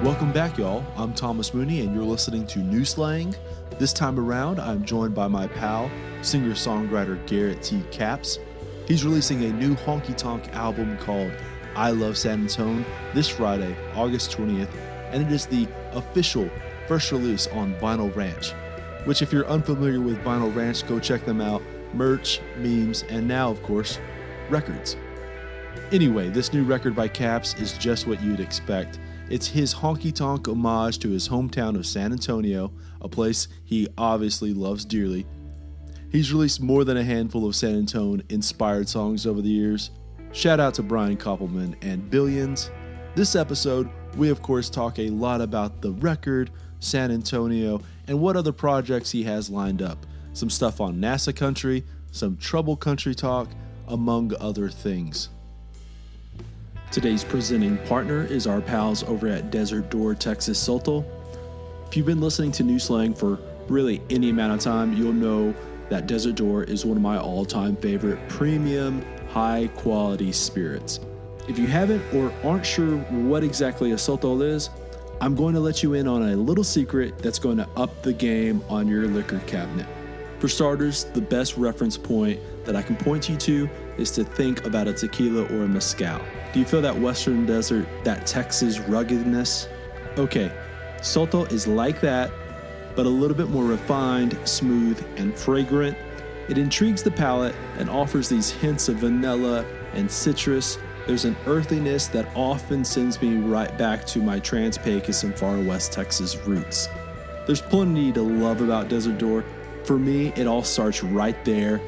Welcome back, y'all. I'm Thomas Mooney, and you're listening to New Slang. This time around, I'm joined by my pal, singer-songwriter Garrett T. Caps. He's releasing a new honky-tonk album called I Love San Antone this Friday, August 20th, and it is the official first release on Vinyl Ranch, which if you're unfamiliar with Vinyl Ranch, go check them out. Merch, memes, and now, of course, records. Anyway, this new record by Caps is just what you'd expect. It's his honky-tonk homage to his hometown of San Antonio, a place he obviously loves dearly. He's released more than a handful of San Antone-inspired songs over the years. Shout out to Brian Koppelman and Billions. This episode, we of course talk a lot about the record, San Antonio, and what other projects he has lined up. Some stuff on NASA country, some trouble country talk, among other things. Today's presenting partner is our pals over at Desert Door Texas Sotol. If you've been listening to New Slang for really any amount of time, you'll know that Desert Door is one of my all-time favorite premium, high-quality spirits. If you haven't or aren't sure what exactly a Sotol is, I'm going to let you in on a little secret that's going to up the game on your liquor cabinet. For starters, the best reference point that I can point you to is to think about a tequila or a mezcal. Do you feel that Western desert, that Texas ruggedness? Okay, Sotol is like that, but a little bit more refined, smooth, and fragrant. It intrigues the palate and offers these hints of vanilla and citrus. There's an earthiness that often sends me right back to my Trans-Pecos and far West Texas roots. There's plenty to love about Desert Door. For me, it all starts right there.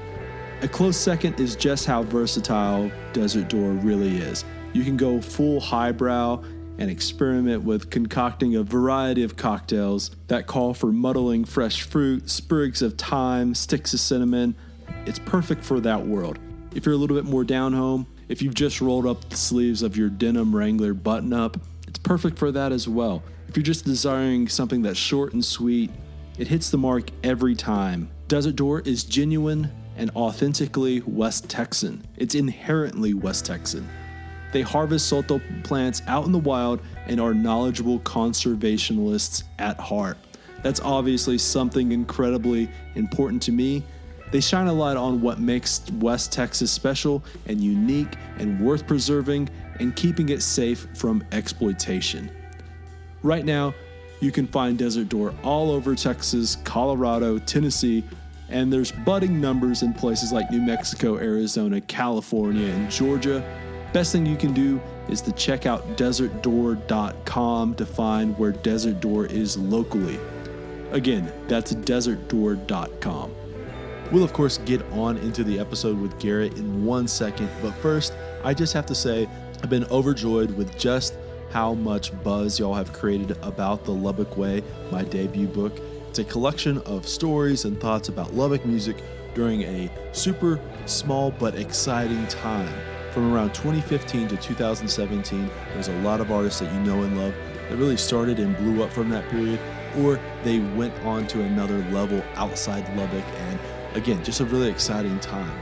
A close second is just how versatile Desert Door really is. You can go full highbrow and experiment with concocting a variety of cocktails that call for muddling fresh fruit, sprigs of thyme, sticks of cinnamon. It's perfect for that world. If you're a little bit more down home, if you've just rolled up the sleeves of your denim Wrangler button-up, it's perfect for that as well. If you're just desiring something that's short and sweet, it hits the mark every time. Desert Door is genuine and authentically West Texan. It's inherently West Texan. They harvest Sotol plants out in the wild and are knowledgeable conservationists at heart. That's obviously something incredibly important to me. They shine a light on what makes West Texas special and unique and worth preserving and keeping it safe from exploitation. Right now, you can find Desert Door all over Texas, Colorado, Tennessee, and there's budding numbers in places like New Mexico, Arizona, California, and Georgia. Best thing you can do is to check out desertdoor.com to find where Desert Door is locally. Again, that's desertdoor.com. We'll of course get on into the episode with Garrett in 1 second, but first, I just have to say I've been overjoyed with just how much buzz y'all have created about The Lubbock Way, my debut book. It's a collection of stories and thoughts about Lubbock music during a super small but exciting time. From around 2015 to 2017, there's a lot of artists that you know and love that really started and blew up from that period, or they went on to another level outside Lubbock, and again, just a really exciting time.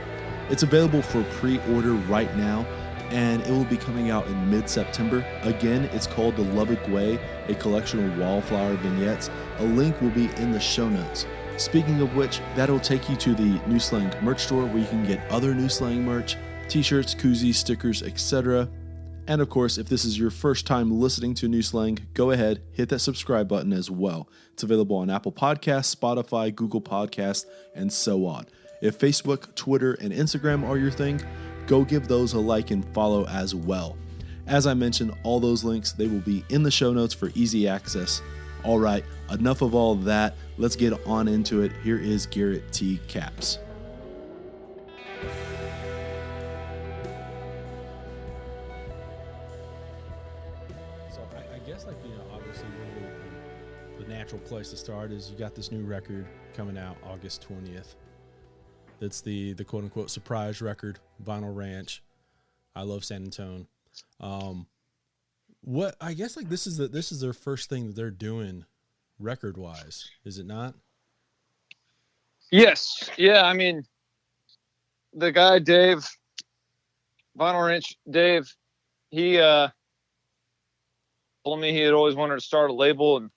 It's available for pre-order right now, and it will be coming out in mid-September. Again, it's called The Lubbock Way, a collection of wallflower vignettes. A link will be in the show notes. Speaking of which, that'll take you to the New Slang merch store where you can get other New Slang merch, t-shirts, koozies, stickers, etc. And of course, if this is your first time listening to New Slang, go ahead, hit that subscribe button as well. It's available on Apple Podcasts, Spotify, Google Podcasts, and so on. If Facebook, Twitter, and Instagram are your thing, go give those a like and follow as well. As I mentioned, all those links, they will be in the show notes for easy access. All right, enough of all that. Let's get on into it. Here is Garrett T. Caps. So I guess obviously the natural place to start is you got this new record coming out August 20th. That's the quote unquote surprise record, Vinyl Ranch, I Love San Antone. What I guess this is their first thing that they're doing record wise, is it not? Yes. Yeah. I mean, the guy, Dave, Vinyl Ranch Dave, he, a told me he had always wanted to start a label, and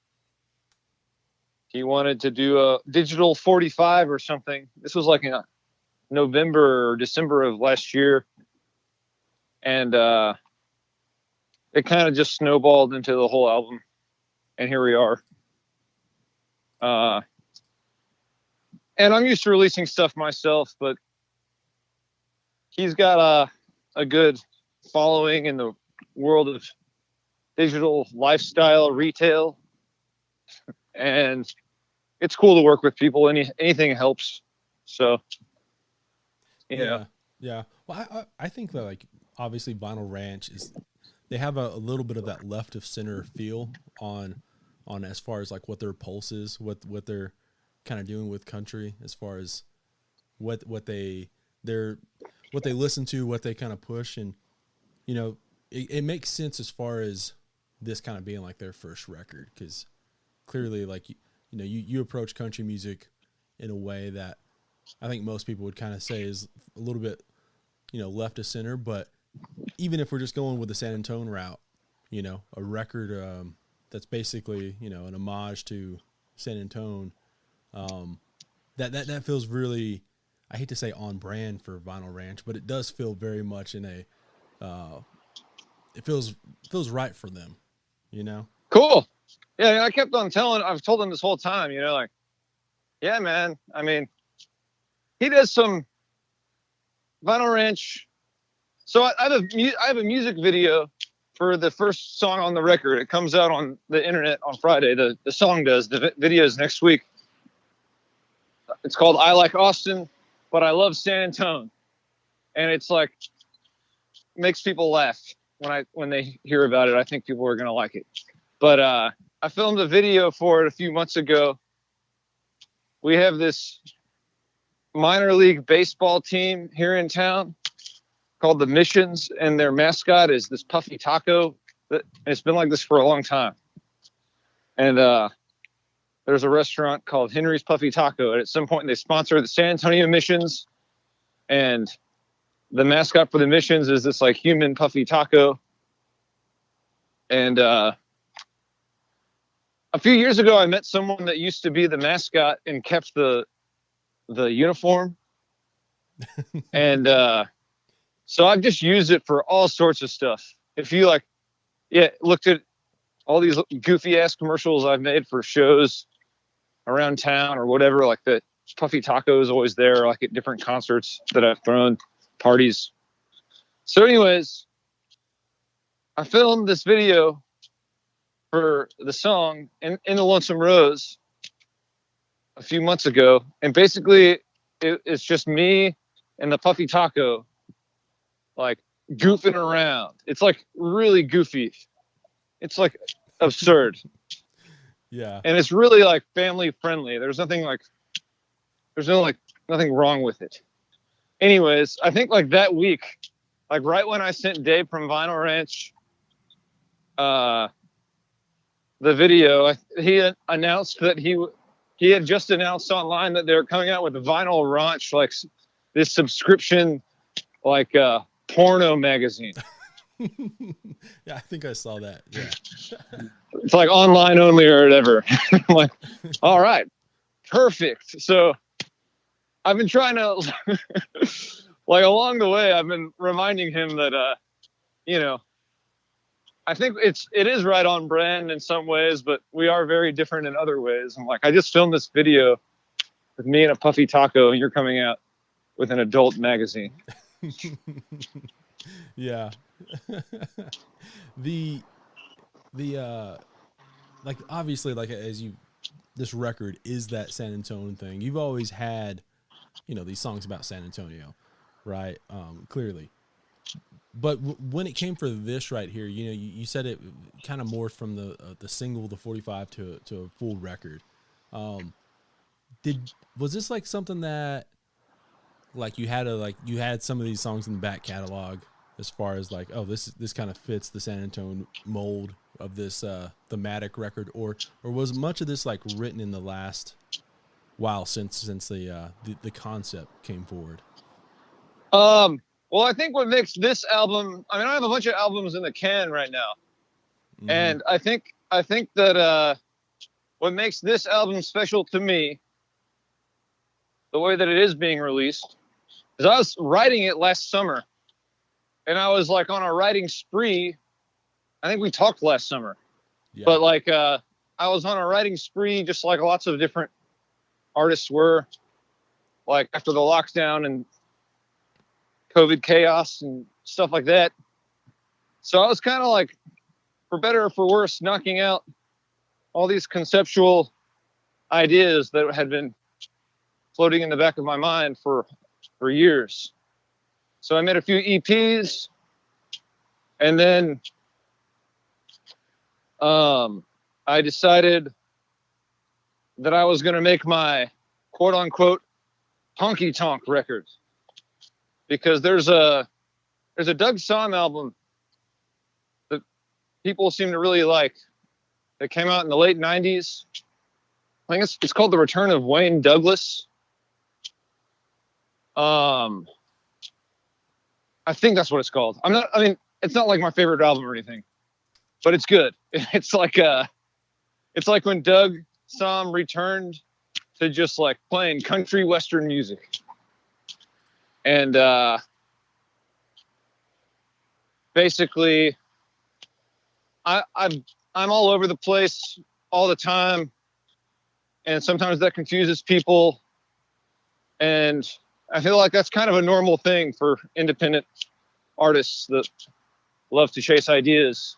he wanted to do a digital 45 or something. This was like in November or December of last year. And it kind of just snowballed into the whole album. And here we are. And I'm used to releasing stuff myself, but he's got a good following in the world of digital lifestyle retail. And it's cool to work with people. Anything helps. So, yeah. Well, I think that, like, obviously Vinyl Ranch they have a little bit of that left of center feel on as far as like what their pulse is, what they're kind of doing with country, as far as what they listen to, what they kind of push. And, you know, it makes sense as far as this kind of being like their first record, because clearly, like, you approach country music in a way that I think most people would kind of say is a little bit, left of center. But even if we're just going with the San Antone route, a record that's basically, an homage to San Antone, that feels really, I hate to say on brand for Vinyl Ranch, but it does feel very much in a, it feels right for them, Cool. Yeah, I've told him this whole time, like, yeah, man. I mean, he does some Vinyl Ranch. So I have a music video for the first song on the record. It comes out on the internet on Friday. The song does. The video is next week. It's called I Like Austin, but I Love San Antone. And it's like, makes people laugh when they hear about it. I think people are going to like it. But I filmed a video for it a few months ago. We have this minor league baseball team here in town called the Missions, and their mascot is this puffy taco. And it's been like this for a long time. And there's a restaurant called Henry's Puffy Taco, and at some point they sponsor the San Antonio Missions, and the mascot for the Missions is this like human puffy taco. And a few years ago, I met someone that used to be the mascot and kept the uniform. And so I've just used it for all sorts of stuff. If you looked at all these goofy ass commercials I've made for shows around town or whatever, like the puffy taco is always there, like at different concerts that I've thrown, parties. So anyways, I filmed this video for the song in the Lonesome Rose a few months ago. And basically it's just me and the puffy taco, like goofing around. It's like really goofy. It's like absurd. Yeah. And it's really like family friendly. There's nothing wrong with it. Anyways, I think like that week, like right when I sent Dave from Vinyl Ranch, the video, he announced that he had just announced online that they're coming out with the Vinyl Ranch, like this subscription, like porno magazine. Yeah, I think I saw that. Yeah. It's like online only or whatever. I'm like, all right, perfect. So I've been trying to, like along the way, I've been reminding him that, I think it is right on brand in some ways, but we are very different in other ways. I'm like, I just filmed this video with me and a puffy taco, and you're coming out with an adult magazine. Yeah. the like obviously, like, this record is that San Antone thing. You've always had, these songs about San Antonio, right? Clearly. But when it came for this right here, you said it kind of morphed from the single, the 45 to a full record. Was this like something that, like, you had some of these songs in the back catalog as far as like, oh, this kind of fits the San Antone mold of this thematic record, or was much of this like written in the last while since the concept came forward? Well, I think what makes this album, I mean, I have a bunch of albums in the can right now. And I think that what makes this album special to me, the way that it is being released, is I was writing it last summer, and I was like on a writing spree. I think we talked last summer, but like I was on a writing spree, just like lots of different artists were, like after the lockdown and COVID chaos and stuff like that. So I was kind of like, for better or for worse, knocking out all these conceptual ideas that had been floating in the back of my mind for years. So I made a few EPs, and then I decided that I was going to make my quote unquote honky-tonk record, because there's a Doug Somm album that people seem to really like that came out in the late 90s. I think it's called The Return of Wayne Douglas. I think that's what it's called. It's not like my favorite album or anything, but it's good. It's like when Doug Somm returned to just like playing country western music. And basically I'm all over the place all the time, and sometimes that confuses people, and I feel like that's kind of a normal thing for independent artists that love to chase ideas.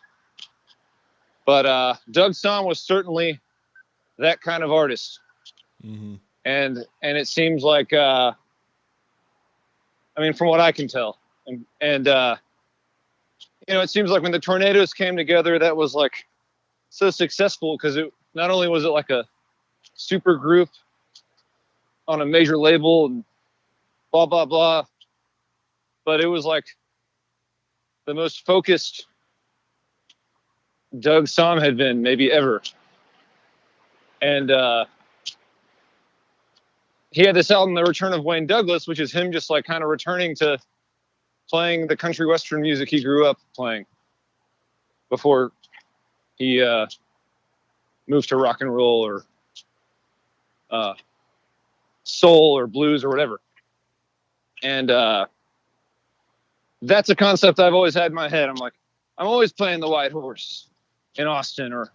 But Doug Somm was certainly that kind of artist. And it seems like from what I can tell, and it seems like when the Tornadoes came together, that was like so successful, because it not only was it like a super group on a major label and blah blah blah, but it was like the most focused Doug Somm had been maybe ever. And he had this album, The Return of Wayne Douglas, which is him just like kind of returning to playing the country western music he grew up playing before he moved to rock and roll or soul or blues or whatever. And that's a concept I've always had in my head. I'm like, I'm always playing the white horse in Austin, or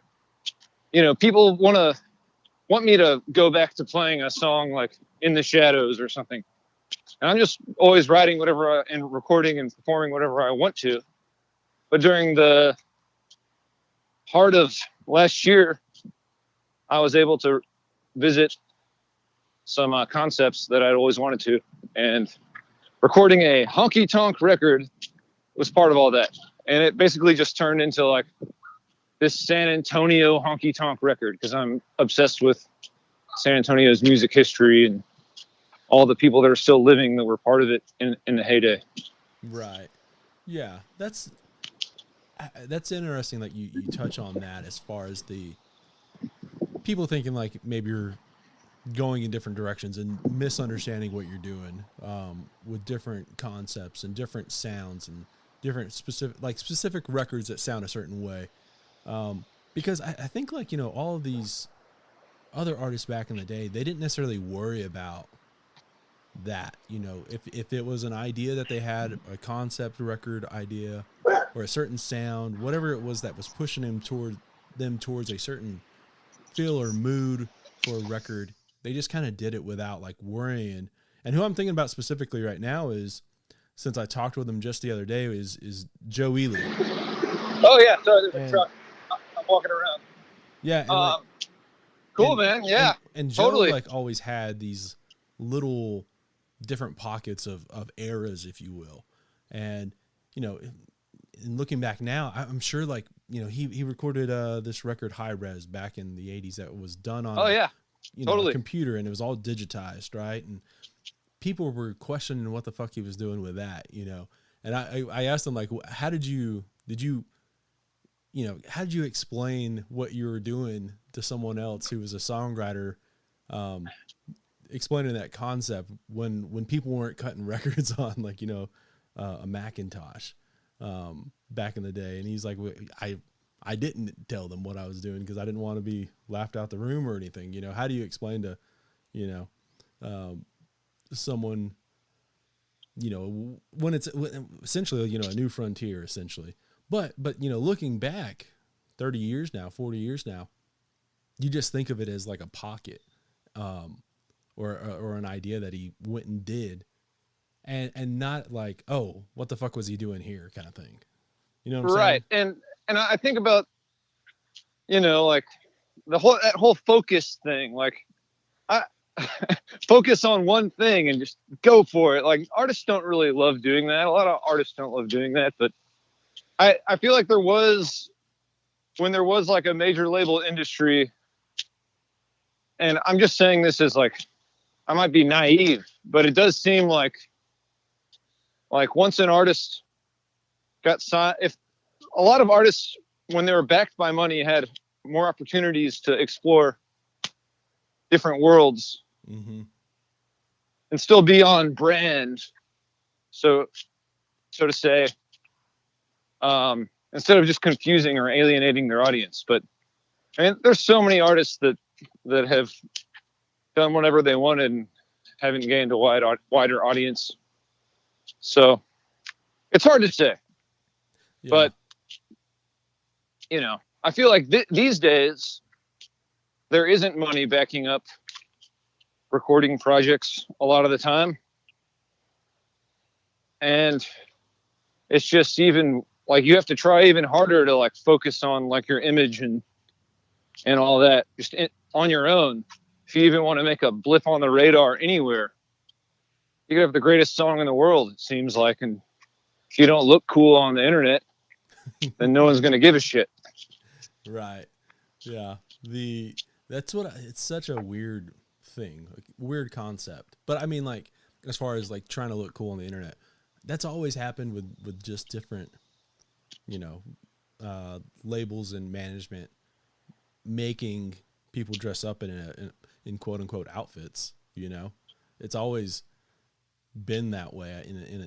people want me to go back to playing a song like In the Shadows or something. And I'm just always writing whatever and recording and performing whatever I want to. But during the heart of last year, I was able to visit some concepts that I'd always wanted to. And recording a honky-tonk record was part of all that. And it basically just turned into like this San Antonio honky-tonk record, because I'm obsessed with San Antonio's music history and all the people that are still living that were part of it in the heyday. Right. Yeah. That's interesting that you touch on that, as far as the people thinking like maybe you're going in different directions and misunderstanding what you're doing, with different concepts and different sounds and different specific records that sound a certain way. Because I think like, all of these other artists back in the day, they didn't necessarily worry about that. If it was an idea that they had, a concept record idea or a certain sound, whatever it was that was pushing them towards a certain feel or mood for a record, they just kind of did it without like worrying. And who I'm thinking about specifically right now is, since I talked with him just the other day, is Joe Ely. Oh yeah, sorry, there's a truck. I'm walking around. Yeah. Cool, man. Yeah. And Joe totally like always had these little different pockets of eras, if you will. And, in looking back now, I'm sure like, he recorded this record High Res back in the 80s that was done on a computer, and it was all digitized, right? And people were questioning what the fuck he was doing with that, And I asked him like, how did you explain what you were doing to someone else who was a songwriter, explaining that concept when people weren't cutting records on like, a Macintosh, back in the day. And he's like, I I didn't tell them what I was doing because I didn't want to be laughed out the room or anything. You know, how do you explain to, someone, when it's essentially, a new frontier essentially, but, looking back 30 years now, 40 years now, you just think of it as like a pocket, or an idea that he went and did, and not like, oh, what the fuck was he doing here kind of thing. You know what I'm right. saying? And I think about, like that whole focus thing, like I focus on one thing and just go for it. Like artists don't really love doing that. A lot of artists don't love doing that, but I feel like when there was like a major label industry, and I'm just saying this as like, I might be naive, but it does seem like once an artist got signed, if a lot of artists, when they were backed by money, had more opportunities to explore different worlds, mm-hmm. and still be on brand, so to say, instead of just confusing or alienating their audience. But I mean, there's so many artists that have done whatever they wanted and haven't gained a wider audience. So it's hard to say. Yeah. But, I feel like these days there isn't money backing up recording projects a lot of the time. And it's just even like you have to try even harder to like focus on like your image and all that just on your own. If you even want to make a blip on the radar anywhere, you could have the greatest song in the world, it seems like. And if you don't look cool on the internet, then no one's going to give a shit. Right. Yeah. It's such a weird thing, like, weird concept. But I mean, like, as far as like trying to look cool on the internet, that's always happened with just different, labels and management making people dress up in quote unquote outfits. It's always been that way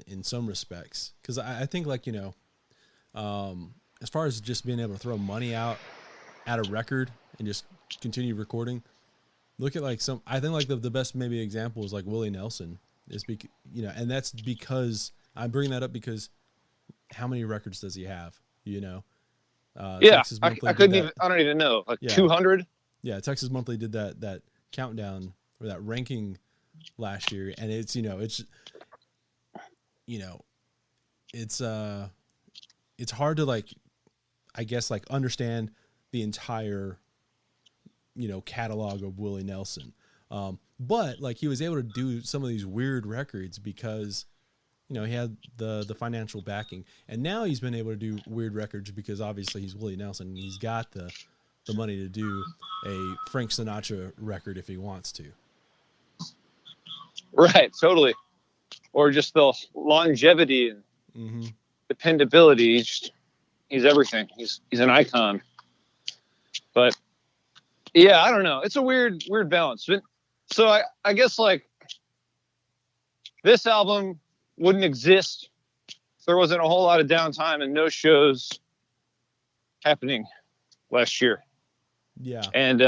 in some respects. Cause I think like, as far as just being able to throw money out at a record and just continue recording, look at like I think like the best maybe example is like Willie Nelson is, and that's because I bring that up because how many records does he have? Yeah, I couldn't even, I don't even know, like 200. Yeah. Texas Monthly did that countdown or that ranking last year. And it's, it's hard to like, I guess like understand the entire, catalog of Willie Nelson. But like he was able to do some of these weird records because, he had the financial backing, and now he's been able to do weird records because obviously he's Willie Nelson and he's got the money to do a Frank Sinatra record if he wants to. Right. Totally. Or just the longevity and mm-hmm. dependability. He's everything. He's an icon. But yeah, I don't know. It's a weird balance. So I guess like this album wouldn't exist if there wasn't a whole lot of downtime and no shows happening last year. Yeah. And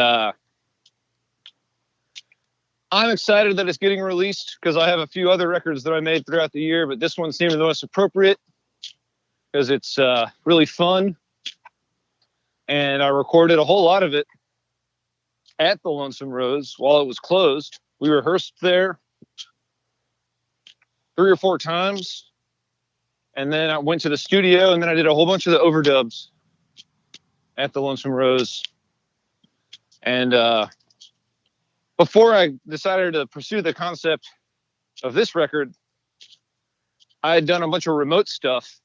I'm excited that it's getting released because I have a few other records that I made throughout the year, but this one seemed the most appropriate because it's really fun. And I recorded a whole lot of it at the Lonesome Rose while it was closed. We rehearsed there 3 or 4 times. And then I went to the studio, and then I did a whole bunch of the overdubs at the Lonesome Rose. And before I decided to pursue the concept of this record, I had done a bunch of remote stuff.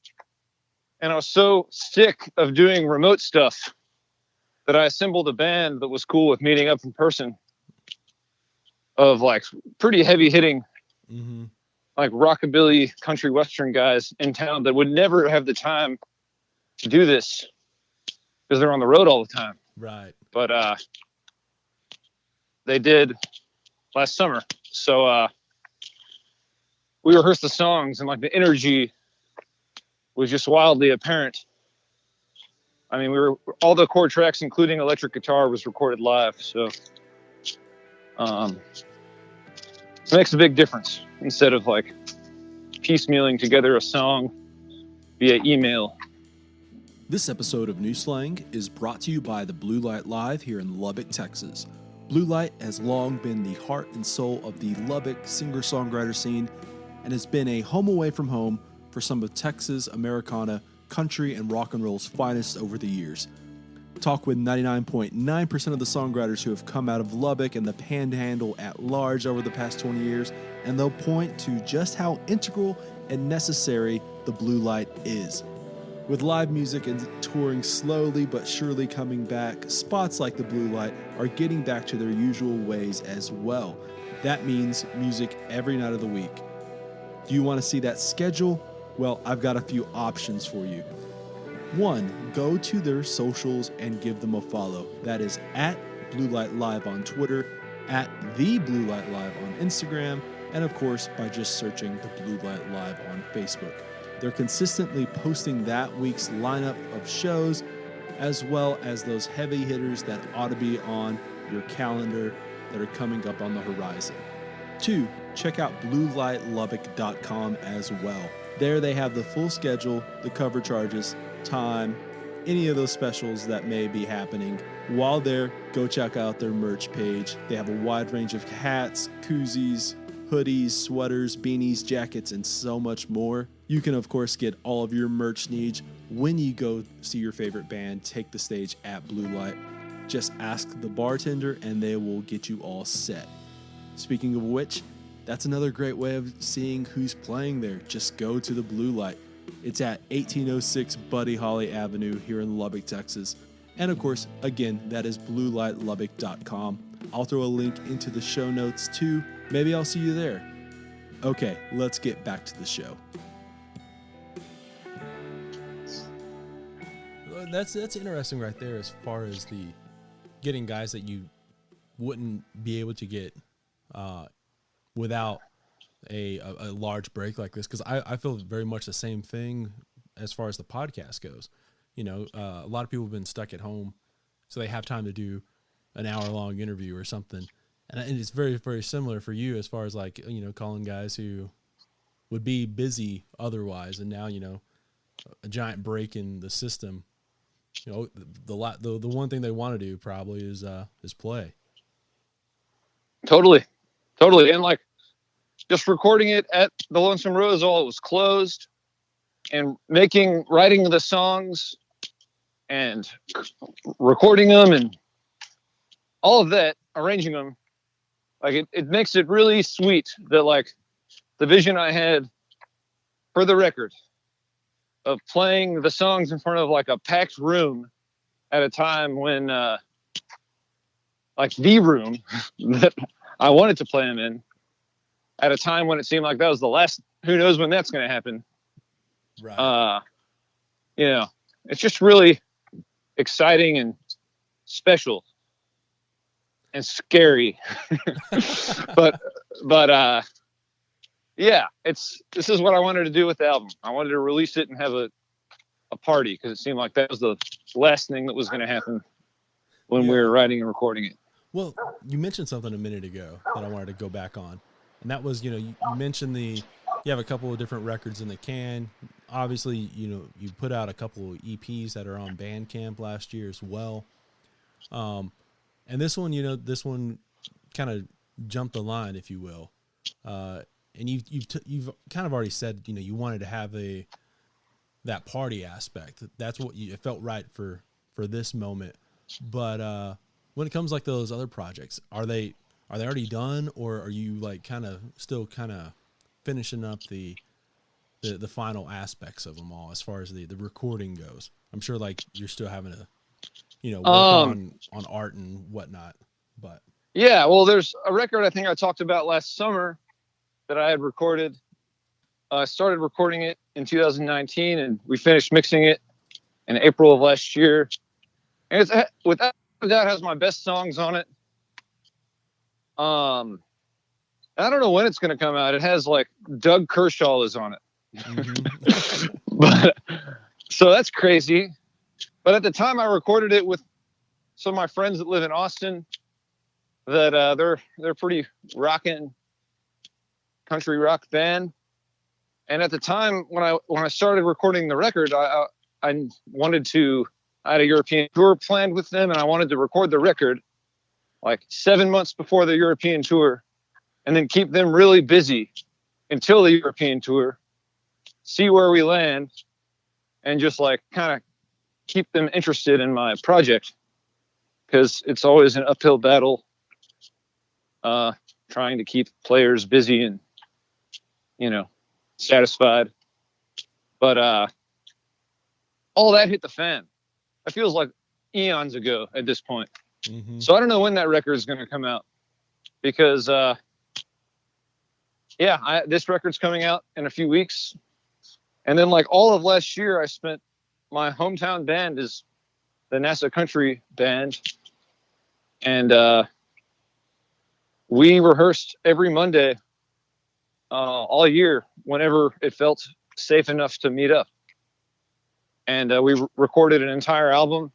And I was so sick of doing remote stuff that I assembled a band that was cool with meeting up in person, of like pretty heavy hitting, mm-hmm. like rockabilly country western guys in town that would never have the time to do this because they're on the road all the time. Right. But they did last summer. So we rehearsed the songs, and like the energy was just wildly apparent. I mean, all the chord tracks, including electric guitar, was recorded live. So it makes a big difference instead of like piecemealing together a song via email. This episode of New Slang is brought to you by the Blue Light Live here in Lubbock, Texas. Blue Light has long been the heart and soul of the Lubbock singer-songwriter scene and has been a home away from home for some of Texas, Americana, country, and rock and roll's finest over the years. Talk with 99.9% of the songwriters who have come out of Lubbock and the Panhandle at large over the past 20 years, and they'll point to just how integral and necessary the Blue Light is. With live music and touring slowly but surely coming back, spots like the Blue Light are getting back to their usual ways as well. That means music every night of the week. Do you want to see that schedule? Well, I've got a few options for you. 1, go to their socials and give them a follow. That is at Blue Light Live on Twitter, at The Blue Light Live on Instagram, and of course by just searching The Blue Light Live on Facebook. They're consistently posting that week's lineup of shows, as well as those heavy hitters that ought to be on your calendar that are coming up on the horizon. 2, check out bluelightlubbock.com as well. There they have the full schedule, the cover charges, time, any of those specials that may be happening. While there, go check out their merch page. They have a wide range of hats, koozies, hoodies, sweaters, beanies, jackets, and so much more. You can, of course, get all of your merch needs when you go see your favorite band take the stage at Blue Light. Just ask the bartender and they will get you all set. Speaking of which, that's another great way of seeing who's playing there. Just go to the Blue Light. It's at 1806 Buddy Holly Avenue here in Lubbock, Texas. And of course, again, that is bluelightlubbock.com. I'll throw a link into the show notes too. Maybe I'll see you there. Okay, let's get back to the show. That's interesting right there as far as the getting guys that you wouldn't be able to get without a large break like this, because I feel very much the same thing as far as the podcast goes. You know, a lot of people have been stuck at home, so they have time to do an hour-long interview or something. And it's very, very similar for you as far as, like, you know, calling guys who would be busy otherwise, and now, you know, a giant break in the system. You know, the one thing they want to do probably is play. Totally. And like just recording it at the Lonesome Rose while it was closed, and writing the songs and recording them and all of that, arranging them, like it makes it really sweet that like the vision I had for the record of playing the songs in front of like a packed room at a time when like the room that I wanted to play them in at a time when it seemed like that was the last, who knows when that's going to happen. Right. You know, it's just really exciting and special and scary. but yeah, this is what I wanted to do with the album. I wanted to release it and have a party, because it seemed like that was the last thing that was going to happen when we were writing and recording it. Well, you mentioned something a minute ago that I wanted to go back on, and that was, you know, you mentioned you have a couple of different records in the can. Obviously, you know, you put out a couple of EPs that are on Bandcamp last year as well. And this one, you know, kind of jumped the line, if you will. And you've kind of already said, you know, you wanted to have that party aspect. That's what it felt right for this moment. But when it comes like those other projects, are they already done, or are you like still finishing up the final aspects of them all as far as the recording goes? I'm sure like you're still having to, you know, work on art and whatnot. But yeah, well, there's a record I think I talked about last summer that I had recorded. I started recording it in 2019, and we finished mixing it in April of last year. And it's without a doubt has my best songs on it. I don't know when it's going to come out. It has like Doug Kershaw is on it. Mm-hmm. But so that's crazy. But at the time, I recorded it with some of my friends that live in Austin. That they're pretty rocking country rock band. And at the time when I started recording the record, I wanted to. I had a European tour planned with them, and I wanted to record the record like 7 months before the European tour, and then keep them really busy until the European tour, see where we land, and just like kind of keep them interested in my project, because it's always an uphill battle trying to keep players busy and, satisfied. But all that hit the fan. It feels like eons ago at this point. Mm-hmm. So I don't know when that record is going to come out, because this record's coming out in a few weeks. And then like all of last year, I spent, my hometown band is the NASA Country Band. And we rehearsed every Monday all year whenever it felt safe enough to meet up. And we recorded an entire album.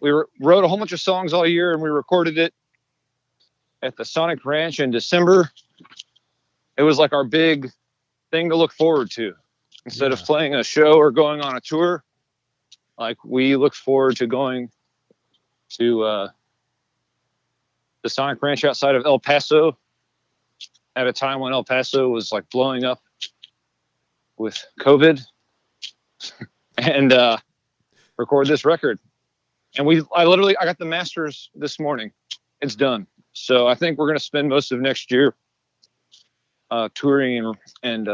We wrote a whole bunch of songs all year, and we recorded it at the Sonic Ranch in December. It was like our big thing to look forward to. Instead of playing a show or going on a tour, like we looked forward to going to the Sonic Ranch outside of El Paso at a time when El Paso was like blowing up with COVID, and record this record. And I got the masters this morning. It's done. So I think we're going to spend most of next year touring and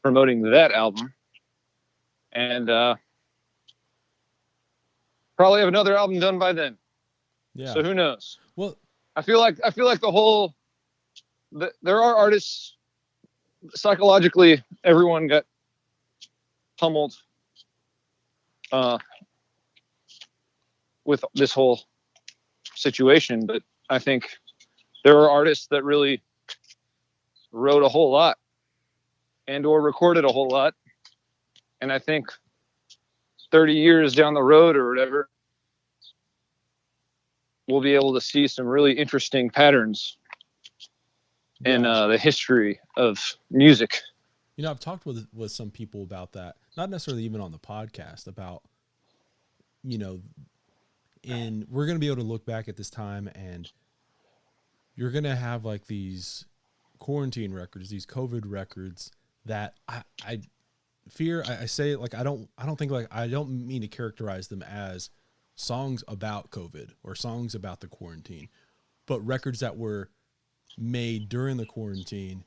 promoting that album, and probably have another album done by then. Yeah. So who knows? Well, I feel like there are artists, psychologically, everyone got pummeled with this whole situation, but I think there are artists that really wrote a whole lot and or recorded a whole lot, and I think 30 years down the road or whatever, we'll be able to see some really interesting patterns in the history of music. I've talked with some people about that, not necessarily even on the podcast, about, we're going to be able to look back at this time, and you're going to have like these quarantine records, these COVID records that I fear, I say it like, I don't mean to characterize them as songs about COVID or songs about the quarantine, but records that were made during the quarantine,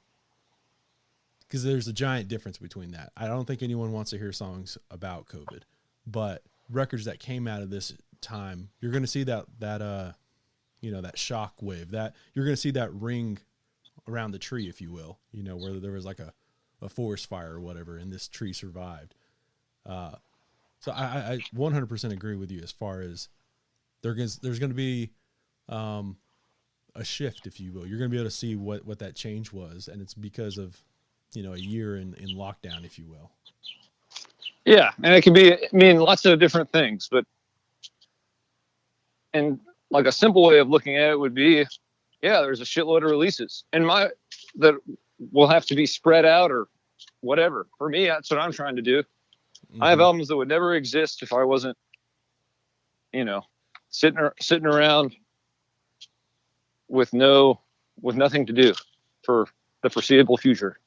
because there's a giant difference between that. I don't think anyone wants to hear songs about COVID, but records that came out of this time, you're going to see that shock wave, that you're going to see that ring around the tree, if you will, where there was like a forest fire or whatever, and this tree survived. So I 100% agree with you as far as there's going to be a shift, if you will. You're going to be able to see what that change was, and it's because of a year in lockdown, if you will. Yeah, and it can mean lots of different things, and like a simple way of looking at it would be, there's a shitload of releases, and that will have to be spread out or whatever. For me, that's what I'm trying to do. Mm-hmm. I have albums that would never exist if I wasn't, sitting around with nothing to do for the foreseeable future.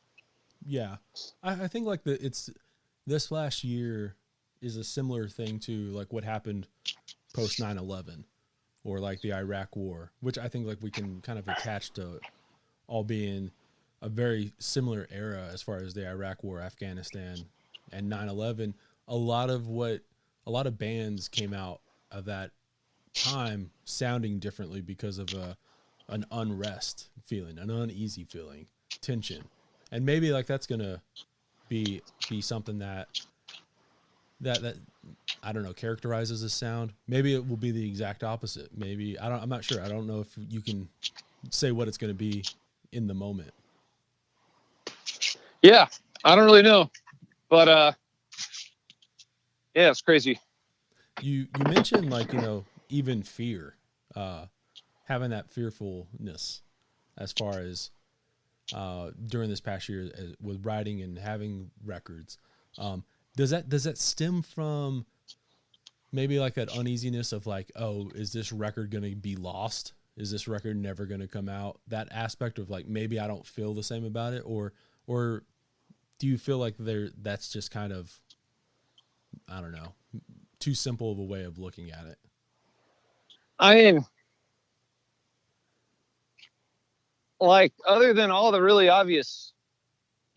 Yeah, I think like this last year is a similar thing to like what happened post 9/11 or like the Iraq War, which I think like we can kind of attach to all being a very similar era as far as the Iraq War, Afghanistan, and 9/11. A lot of bands came out of that time sounding differently because of an unrest feeling, an uneasy feeling, tension. And maybe like that's gonna be something that I don't know, characterizes a sound. Maybe it will be the exact opposite. Maybe I'm not sure. I don't know if you can say what it's gonna be in the moment. Yeah, I don't really know, but it's crazy. you mentioned like, even fear, having that fearfulness as far as during this past year with writing and having records. Does that stem from maybe like that uneasiness of like, oh, is this record going to be lost? Is this record never going to come out? That aspect of like, maybe I don't feel the same about it, or do you feel like that's just kind of, I don't know, too simple of a way of looking at it? I mean, like, other than all the really obvious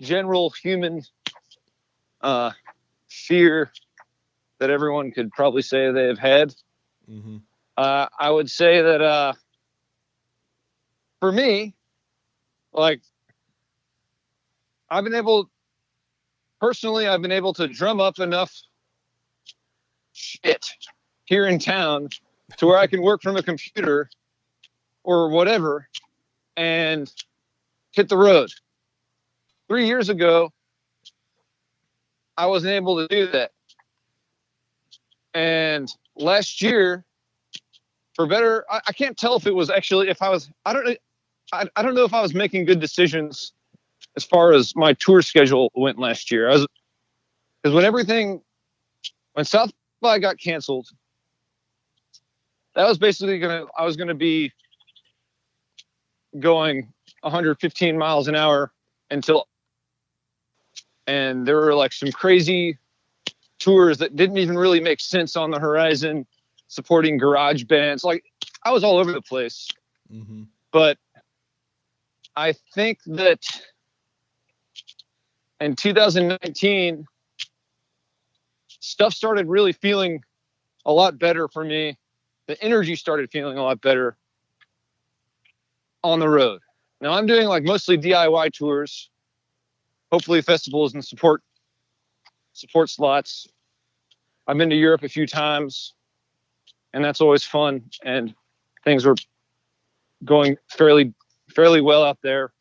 general human fear that everyone could probably say they've had, mm-hmm. I would say that for me, like, I've been able to drum up enough shit here in town to where I can work from a computer or whatever and hit the road. 3 years ago, I wasn't able to do that. And last year, for better, I can't tell if it was actually, I don't know if I was making good decisions as far as my tour schedule went last year. Because when South by got canceled, that was basically I was going to be going 115 miles an hour and there were like some crazy tours that didn't even really make sense on the horizon, supporting garage bands. Like, I was all over the place. Mm-hmm. But I think that in 2019, stuff started really feeling a lot better for me. The energy started feeling a lot better on the road. Now I'm doing like mostly DIY tours, hopefully festivals and support slots. I've been to Europe a few times, and that's always fun. And things were going fairly well out there.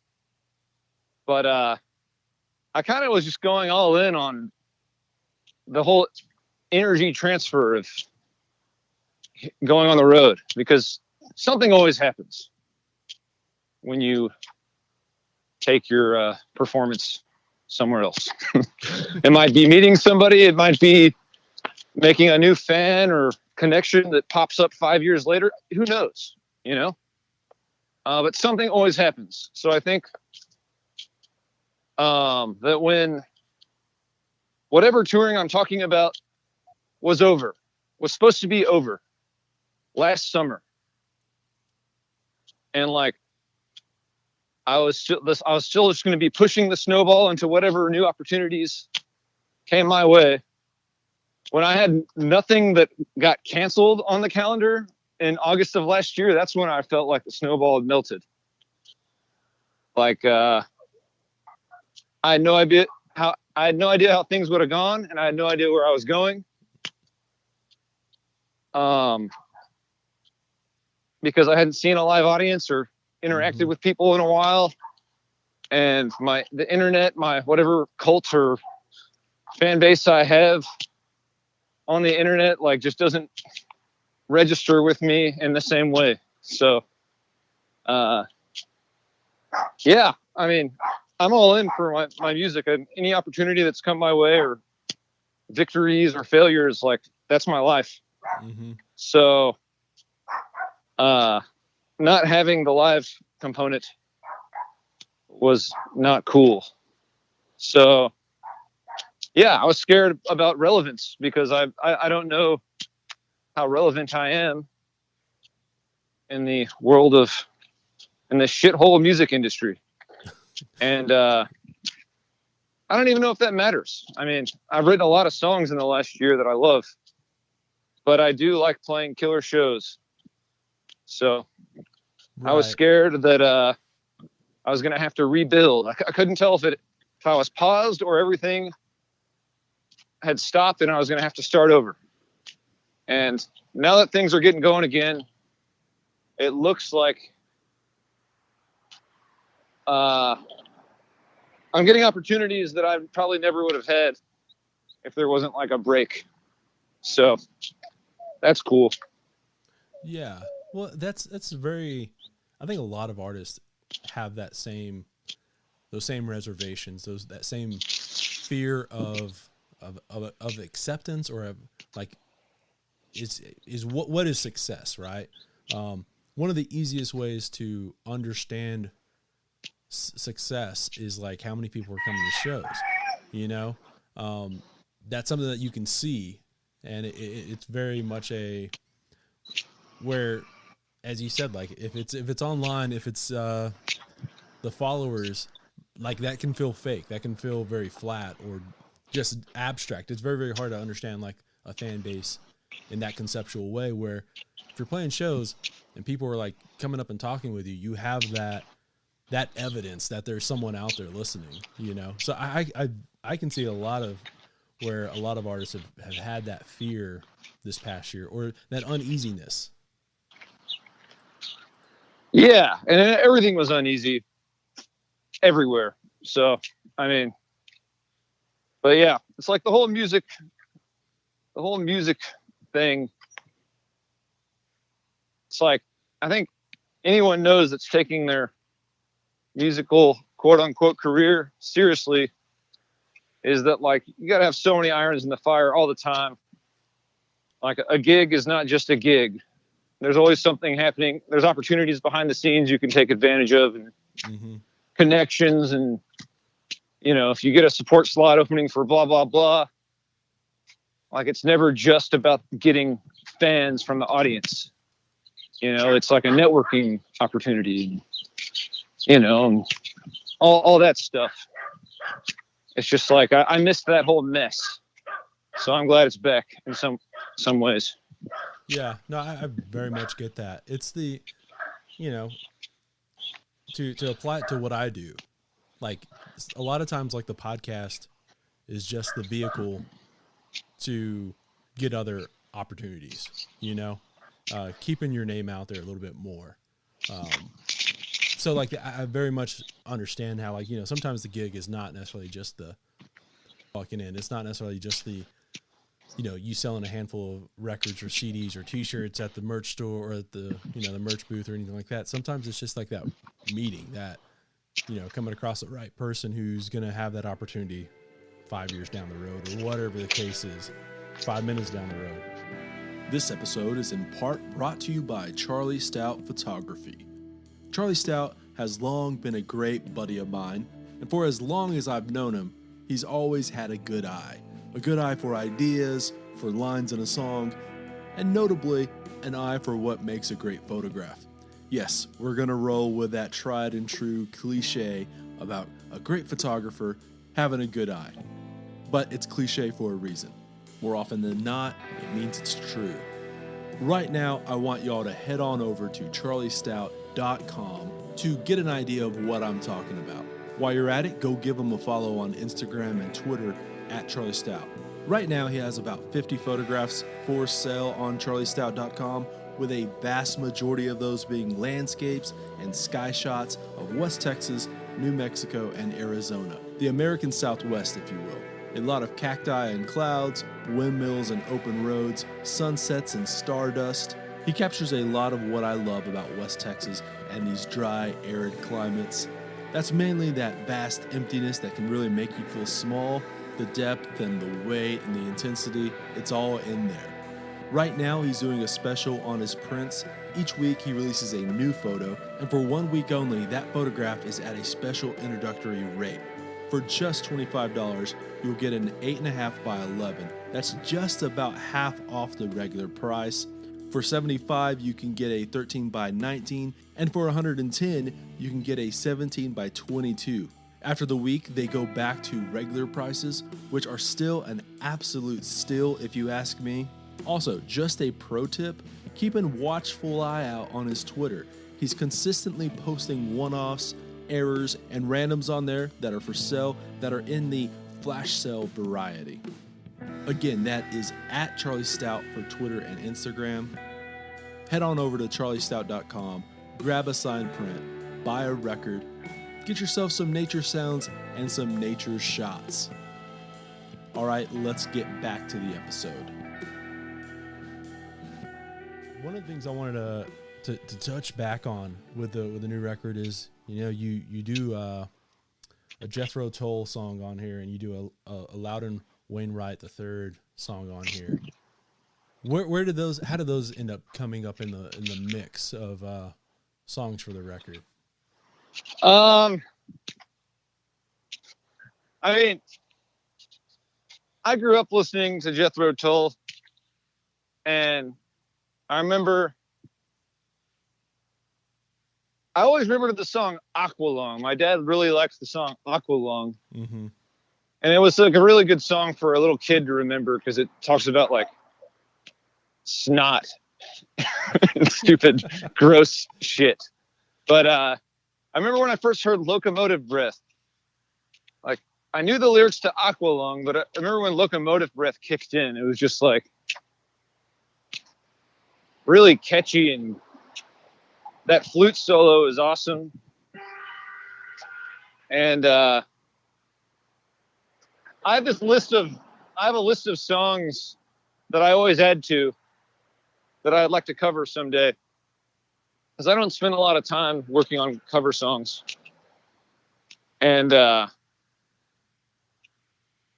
But I kind of was just going all in on the whole energy transfer of going on the road, because something always happens when you take your performance somewhere else. It might be meeting somebody, it might be making a new fan or connection that pops up 5 years later. Who knows, but something always happens. So I think that when whatever touring I'm talking about was supposed to be over last summer, and like I was still just going to be pushing the snowball into whatever new opportunities came my way. When I had nothing that got canceled on the calendar in August of last year, that's when I felt like the snowball had melted. Like I had no idea how things would have gone, and I had no idea where I was going. Because I hadn't seen a live audience or interacted with people in a while, and the internet, my whatever cult or fan base I have on the internet, like, just doesn't register with me in the same way. So yeah, I mean, I'm all in for my music, and any opportunity that's come my way, or victories or failures, like, that's my life. Mm-hmm. So not having the live component was not cool. So yeah, I was scared about relevance, because I don't know how relevant I am in the world in this shithole music industry. And I don't even know if that matters. I mean, I've written a lot of songs in the last year that I love, but I do like playing killer shows. So right. I was scared that I was going to have to rebuild. I couldn't tell if I was paused or everything had stopped and I was going to have to start over. And now that things are getting going again, it looks like I'm getting opportunities that I probably never would have had if there wasn't like a break. So that's cool. Yeah. Well, that's very. I think a lot of artists have those same reservations, that same fear of acceptance, or of like is what is success, right? One of the easiest ways to understand success is like how many people are coming to shows. You know, that's something that you can see, and it's very much where, as you said, like if it's online, if it's the followers, like that can feel fake, that can feel very flat or just abstract. It's very, very hard to understand like a fan base in that conceptual way, where if you're playing shows and people are like coming up and talking with you, you have that evidence that there's someone out there listening, you know? So I can see a lot of where a lot of artists have had that fear this past year, or that uneasiness. Yeah. And everything was uneasy everywhere. So, I mean, but yeah, it's like the whole music thing. It's like, I think anyone knows that's taking their musical quote unquote career seriously is that like, you got to have so many irons in the fire all the time. Like a gig is not just a gig. There's always something happening. There's opportunities behind the scenes you can take advantage of, and connections. And, you know, if you get a support slot opening for blah, blah, blah, like it's never just about getting fans from the audience. You know, it's like a networking opportunity, you know, and all that stuff. It's just like, I missed that whole mess. So I'm glad it's back in some ways. Yeah, no, I very much get that. It's the, you know, to apply it to what I do. Like a lot of times, like the podcast is just the vehicle to get other opportunities, you know, keeping your name out there a little bit more. So like, I very much understand how, like, you know, sometimes the gig is not necessarily just the walking in. It's not necessarily just the, you know, you selling a handful of records or CDs or T-shirts at the merch store or at the, you know, the merch booth or anything like that. Sometimes it's just like that meeting, that, you know, coming across the right person who's going to have that opportunity 5 years down the road, or whatever the case is, 5 minutes down the road. This episode is in part brought to you by Charlie Stout Photography. Charlie Stout has long been a great buddy of mine, and for as long as I've known him, he's always had a good eye. A good eye for ideas, for lines in a song, and notably, an eye for what makes a great photograph. Yes, we're going to roll with that tried and true cliche about a great photographer having a good eye. But it's cliche for a reason. More often than not, it means it's true. Right now, I want y'all to head on over to charliestout.com to get an idea of what I'm talking about. While you're at it, go give him a follow on Instagram and Twitter at Charlie Stout. Right now, he has about 50 photographs for sale on charliestout.com, with a vast majority of those being landscapes and sky shots of West Texas, New Mexico, and Arizona. The American Southwest, if you will. A lot of cacti and clouds, windmills and open roads, sunsets and stardust. He captures a lot of what I love about West Texas and these dry, arid climates. That's mainly that vast emptiness that can really make you feel small. The depth and the weight and the intensity, it's all in there. Right now, he's doing a special on his prints. Each week, he releases a new photo, and for 1 week only, that photograph is at a special introductory rate. For just $25, you'll get an 8.5 by 11. That's just about half off the regular price. For $75, you can get a 13 by 19, and for $110, you can get a 17 by 22. After the week, they go back to regular prices, which are still an absolute steal if you ask me. Also, just a pro tip, keep a watchful eye out on his Twitter. He's consistently posting one-offs, errors, and randoms on there that are for sale, that are in the flash sale variety. Again, that is at Charlie Stout for Twitter and Instagram. Head on over to charliestout.com, grab a signed print, buy a record, get yourself some nature sounds and some nature shots. All right, let's get back to the episode. one of the things I wanted to touch back on with the new record is, you do a Jethro Tull song on here, and you do a Loudon Wainwright III song on here. How did those end up coming up in the mix of songs for the record? I mean, I grew up listening to Jethro Tull, and I always remembered the song Aqualung. My dad really likes the song Aqualung. Mm-hmm. And it was like a really good song for a little kid to remember, because it talks about like snot and stupid, gross shit. But I remember when I first heard Locomotive Breath, like I knew the lyrics to Aqualung, but I remember when Locomotive Breath kicked in, it was just like really catchy, and that flute solo is awesome. And I have a list of songs that I always add to that I'd like to cover someday, because I don't spend a lot of time working on cover songs. And I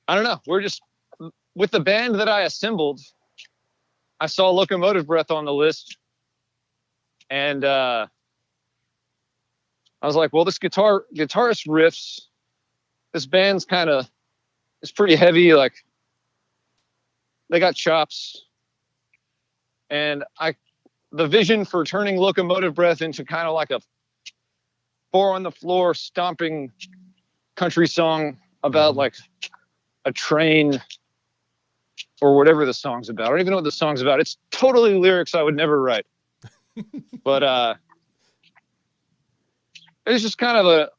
don't know, we're just, with the band that I assembled, I saw Locomotive Breath on the list, and I was like, well, this guitarist riffs, this band's it's pretty heavy, like they got chops. And the vision for turning Locomotive Breath into kind of like a 4 on the floor stomping country song about like a train or whatever the song's about. I don't even know what the song's about. It's totally lyrics I would never write. But it's just kind of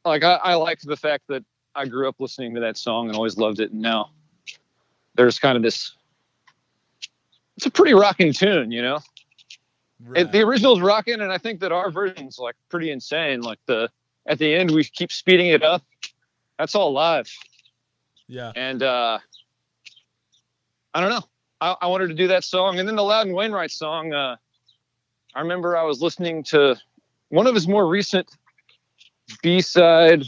I like the fact that I grew up listening to that song and always loved it. And now there's kind of this, it's a pretty rocking tune, Right. The original's rocking, and I think that our version's like pretty insane. Like at the end, we keep speeding it up. That's all live. Yeah. And I don't know. I wanted to do that song. And then the Loudon Wainwright song, I remember I was listening to one of his more recent B-side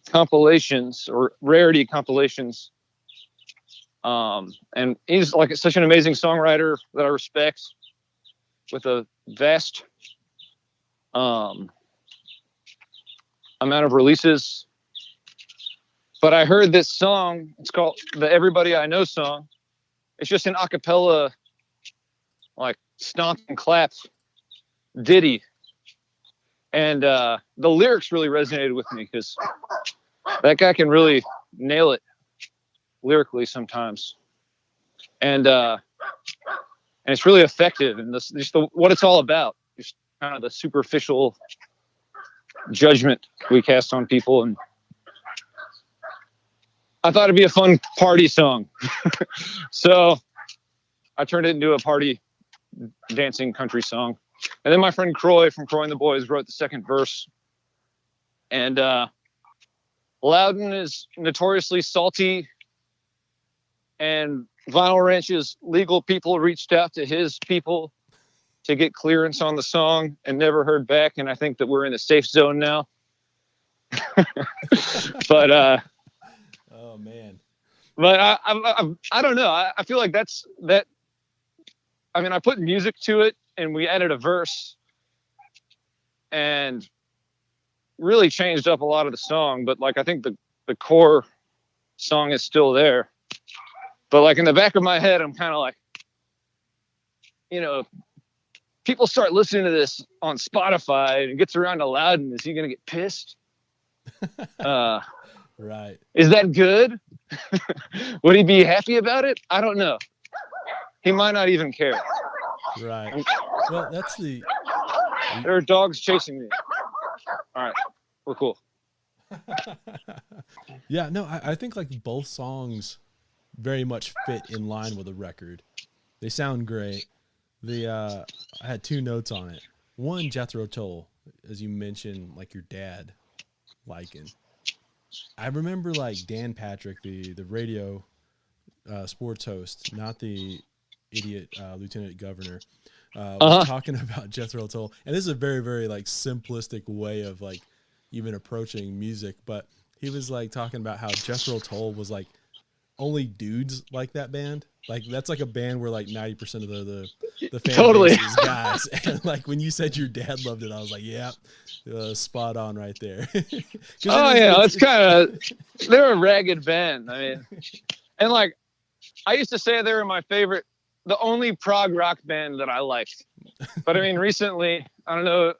compilations or rarity compilations. And he's like such an amazing songwriter that I respect, with a vast amount of releases. But I heard this song, it's called the Everybody I Know song. It's just an a cappella, like stomp and clap ditty. And the lyrics really resonated with me, because that guy can really nail it lyrically sometimes. And it's really effective, and what it's all about, just kind of the superficial judgment we cast on people. And I thought it'd be a fun party song. So I turned it into a party dancing country song. And then my friend Croy from Croy and the Boys wrote the second verse. And Loudon is notoriously salty, and Vinyl Ranch's legal people reached out to his people to get clearance on the song and never heard back. And I think that we're in the safe zone now. But oh man. But I don't know. I feel like that. I mean, I put music to it, and we added a verse, and really changed up a lot of the song. But like, I think the core song is still there. But like in the back of my head, I'm kind of like, people start listening to this on Spotify and it gets around to Loudon. Is he going to get pissed? Right. Is that good? Would he be happy about it? I don't know. He might not even care. Right. Well, there are dogs chasing me. All right. We're cool. Yeah, no, I think like both songs very much fit in line with the record. They sound great. I had 2 notes on it. One, Jethro Tull, as you mentioned, like your dad liking. I remember like Dan Patrick, the radio sports host, not the idiot lieutenant governor was talking about Jethro Tull, and this is a very, very like simplistic way of like even approaching music, but he was like talking about how Jethro Tull was like only dudes like that band. Like that's like a band where like 90% of the fan Totally. base is guys. And like when you said your dad loved it, I was like, yeah, spot on right there. It's kind of, they're a ragged band. I mean, and like I used to say they were my favorite, the only prog rock band that I liked. But I mean, recently, I don't know,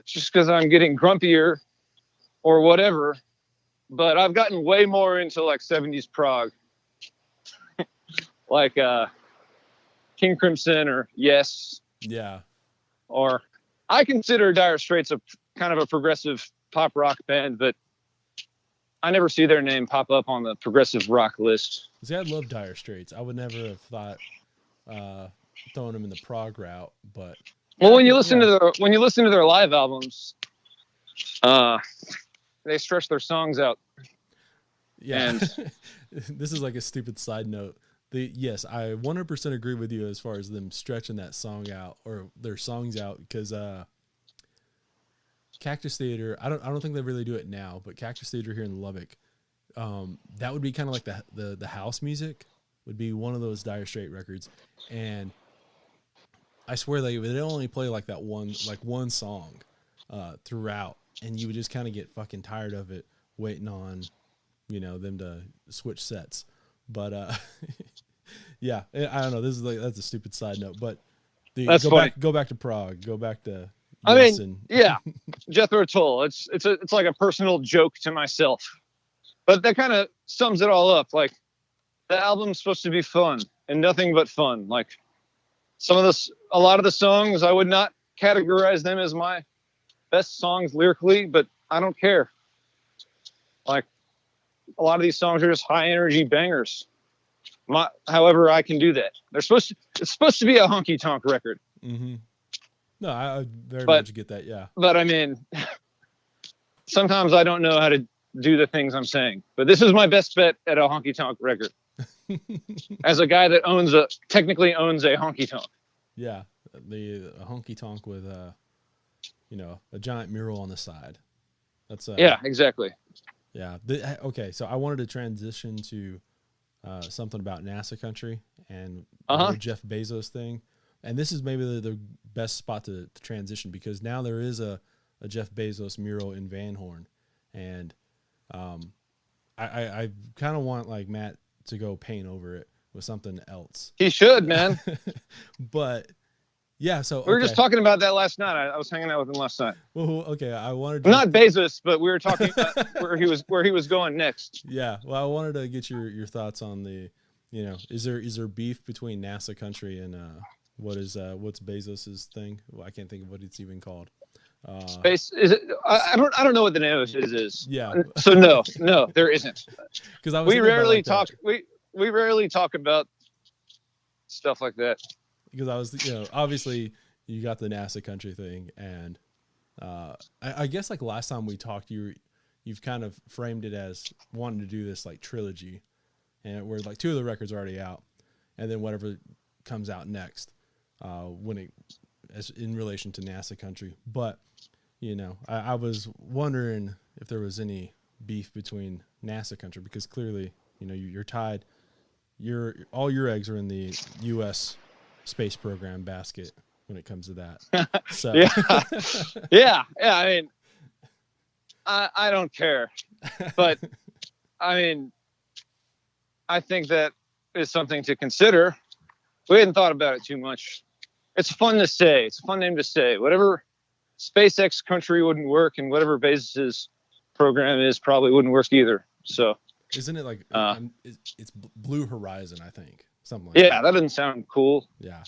just because I'm getting grumpier or whatever, but I've gotten way more into like 70s prog. Like King Crimson or Yes. Yeah. Or I consider Dire Straits a kind of a progressive pop rock band, but I never see their name pop up on the progressive rock list. See, I love Dire Straits. I would never have thought throwing them in the prog route, but well, when you listen to their live albums, they stretch their songs out. Yeah. And this is like a stupid side note. Yes, I 100% agree with you as far as them stretching that song out or their songs out, because Cactus Theater, I don't think they really do it now, but Cactus Theater here in Lubbock, that would be kind of like the house music would be one of those Dire Straits records, and I swear they only play like that one song throughout, and you would just kind of get fucking tired of it waiting on them to switch sets. But yeah, I don't know. This is that's a stupid side note, but go back to Prague. Go back to. Yeah, Jethro Tull. It's like a personal joke to myself, but that kind of sums it all up. Like the album's supposed to be fun and nothing but fun. Like a lot of the songs, I would not categorize them as my best songs lyrically, but I don't care. Like a lot of these songs are just high energy bangers. However, I can do that. It's supposed to be a honky-tonk record. Mm-hmm. No, I very much get that. Yeah. But I mean, sometimes I don't know how to do the things I'm saying, but this is my best bet at a honky-tonk record. As a guy that technically owns a honky-tonk. Yeah. A honky-tonk with a giant mural on the side. That's yeah, exactly. Yeah. Okay. So I wanted to transition to something about NASA country and the Jeff Bezos thing. And this is maybe the best spot to transition, because now there is a Jeff Bezos mural in Van Horn. And I kind of want like Matt to go paint over it with something else. He should, man. But yeah, so we were just talking about that last night. I was hanging out with him last night. Well, okay, I wanted to... not Bezos, but we were talking about where he was going next. Yeah, well, I wanted to get your thoughts on the, is there beef between NASA country and what's Bezos's thing? Well, I can't think of what it's even called. Space is it? I don't know what the name of it is. Yeah. So no, there isn't. Because we rarely talk. We rarely talk about stuff like that. Because I was, obviously you got the NASA country thing, and I guess like last time we talked, you've kind of framed it as wanting to do this like trilogy, and where like 2 of the records are already out, and then whatever comes out next, as in relation to NASA country. But I was wondering if there was any beef between NASA country, because clearly you're tied. All your eggs are in the U.S. space program basket when it comes to that. So yeah. I mean, I don't care, but I mean, I think that is something to consider. We hadn't thought about it too much. It's fun to say. It's a fun name to say. Whatever SpaceX country wouldn't work, and whatever Bezos's program is probably wouldn't work either. So isn't it like it's Blue Horizon, I think. Something like that doesn't sound cool. Yeah.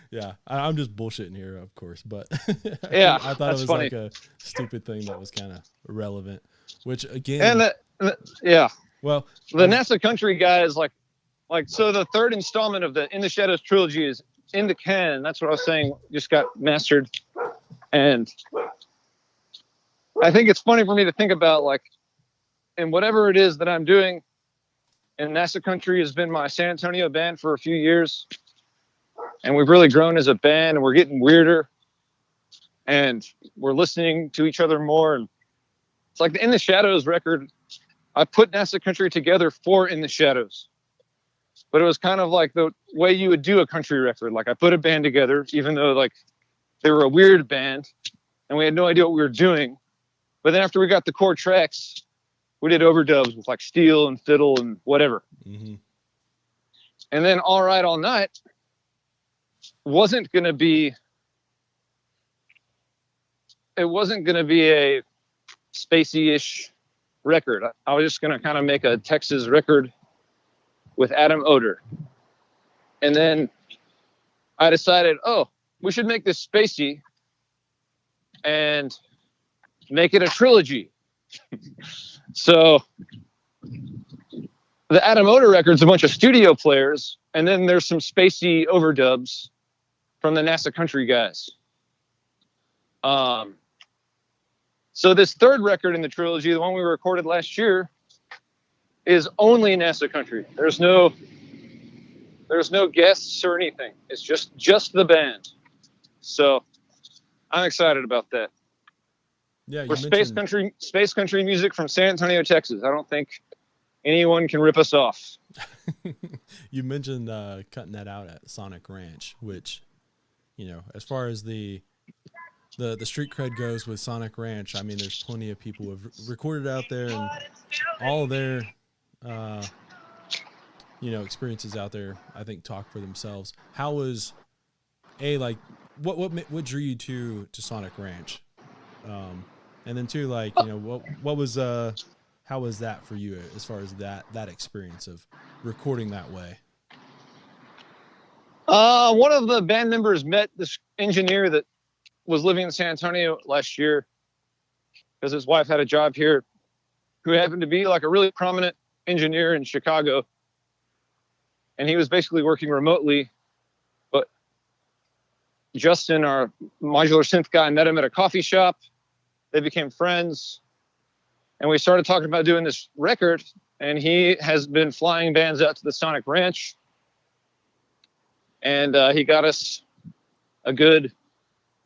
Yeah. I'm just bullshitting here, of course, but yeah, I thought it was funny. Like a stupid thing that was kind of irrelevant, which again, well, the NASA country guy is like, so the 3rd installment of the In the Shadows trilogy is in the can. That's what I was saying. Just got mastered. And I think it's funny for me to think about, like, in whatever it is that I'm doing, And NASA Country has been my San Antonio band for a few years. And we've really grown as a band, and we're getting weirder. And we're listening to each other more. And it's like the In the Shadows record. I put NASA Country together for In the Shadows. But it was kind of like the way you would do a country record. Like I put a band together, even though like they were a weird band and we had no idea what we were doing. But then after we got the core tracks, we did overdubs with like steel and fiddle and whatever. Mm-hmm. And then All Right All Night wasn't going to be a spacey-ish record. I was just going to kind of make a Texas record with Adam Oder. And then I decided, we should make this spacey and make it a trilogy. So the Adam Oder record's a bunch of studio players, and then there's some spacey overdubs from the NASA Country guys. So this third record in the trilogy, the one we recorded last year, is only NASA Country. There's no guests or anything. It's just the band. So I'm excited about that. Yeah, we're space country music from San Antonio, Texas. I don't think anyone can rip us off. You mentioned cutting that out at Sonic Ranch, which, as far as the street cred goes with Sonic Ranch, I mean, there's plenty of people who have recorded out there, and all of their experiences out there, I think, talk for themselves. How was what drew you to Sonic Ranch, and then two, what was how was that for you as far as that experience of recording that way? One of the band members met this engineer that was living in San Antonio last year because his wife had a job here, who happened to be like a really prominent engineer in Chicago. And he was basically working remotely. But Justin, our modular synth guy, met him at a coffee shop. They became friends. And we started talking about doing this record. And he has been flying bands out to the Sonic Ranch. And he got us a good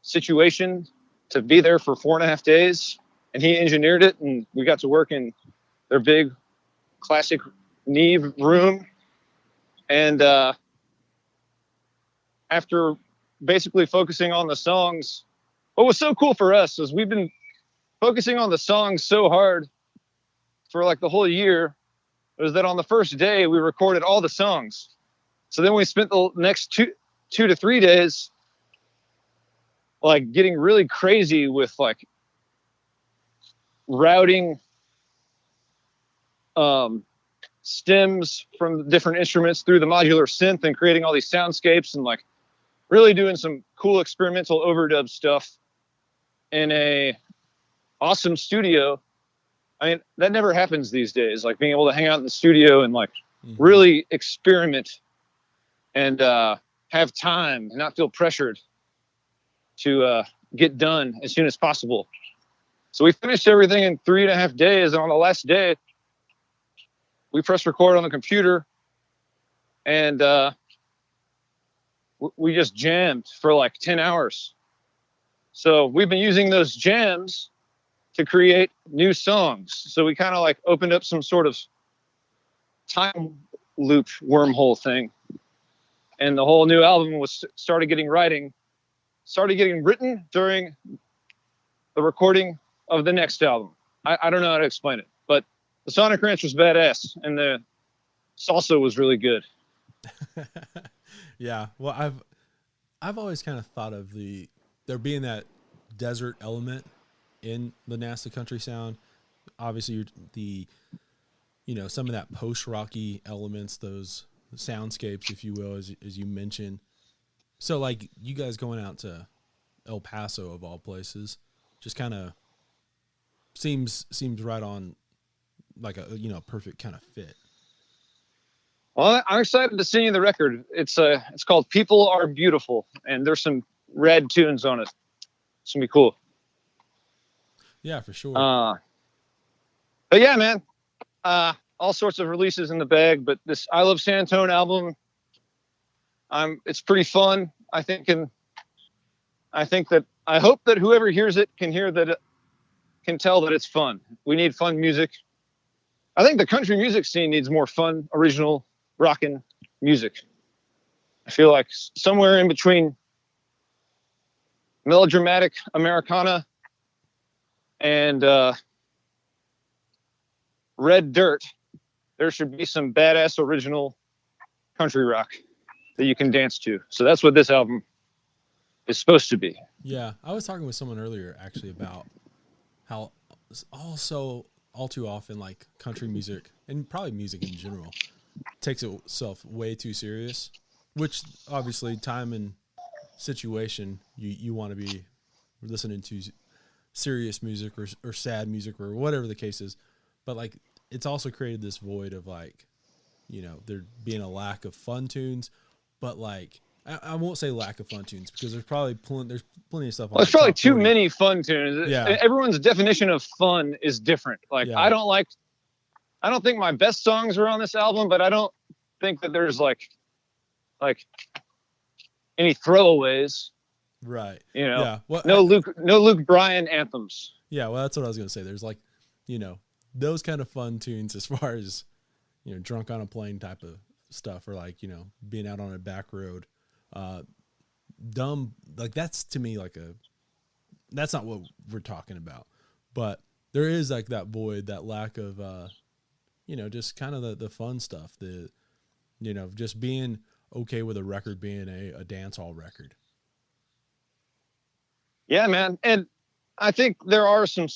situation to be there for 4.5 days. And he engineered it. And we got to work in their big classic Neve room. And after basically focusing on the songs, what was so cool for us is we've been focusing on the songs so hard for like the whole year, was that on the first day we recorded all the songs. So then we spent the next two to 3 days like getting really crazy with like routing stems from different instruments through the modular synth and creating all these soundscapes and like really doing some cool experimental overdub stuff in a awesome studio. I mean, that never happens these days. Like being able to hang out in the studio and like really experiment and have time and not feel pressured to get done as soon as possible. So we finished everything in 3.5 days. And on the last day, we pressed record on the computer and we just jammed for like 10 hours. So we've been using those jams to create new songs. So we kind of like opened up some sort of time loop wormhole thing. And the whole new album started getting written during the recording of the next album. I don't know how to explain it, but the Sonic Ranch was badass and the salsa was really good. Yeah. Well, I've always kind of thought of there being that desert element in the NASA Country sound. Obviously some of that post-rocky elements, those soundscapes, if you will, as you mentioned. So like you guys going out to El Paso of all places, just kind of seems right on, like a perfect kind of fit. Well, I'm excited to sing you the record. It's called People Are Beautiful, and there's some rad tunes on it. It's gonna be cool. Yeah, for sure. But yeah, man, a all sorts of releases in the bag, but this I Love San Antone album, it's pretty fun, I think, and I hope that whoever hears it can tell that it's fun. We need fun music. I think the country music scene needs more fun, original, rockin' music. I feel like somewhere in between melodramatic Americana and red dirt, there should be some badass original country rock that you can dance to. So that's what this album is supposed to be. Yeah, I was talking with someone earlier actually about how also all too often like country music and probably music in general takes itself way too serious, which obviously time and situation you want to be listening to serious music or sad music or whatever the case is, but like it's also created this void of like, you know, there being a lack of fun tunes, but like I won't say lack of fun tunes because there's probably plenty of stuff on there's probably too many fun tunes. Yeah. Everyone's definition of fun is different. Like I don't think my best songs are on this album, but I don't think that there's like any throwaways. Right. You know, yeah. Well, no Luke Bryan anthems. Yeah. Well, that's what I was going to say. There's like, you know, those kind of fun tunes as far as, you know, drunk on a plane type of stuff, or like, you know, being out on a back road, dumb. Like that's to me like that's not what we're talking about, but there is like that void, that lack of, you know, just kind of the fun stuff, the, you know, just being okay with a record being a dance hall record. Yeah, man. And I think there are some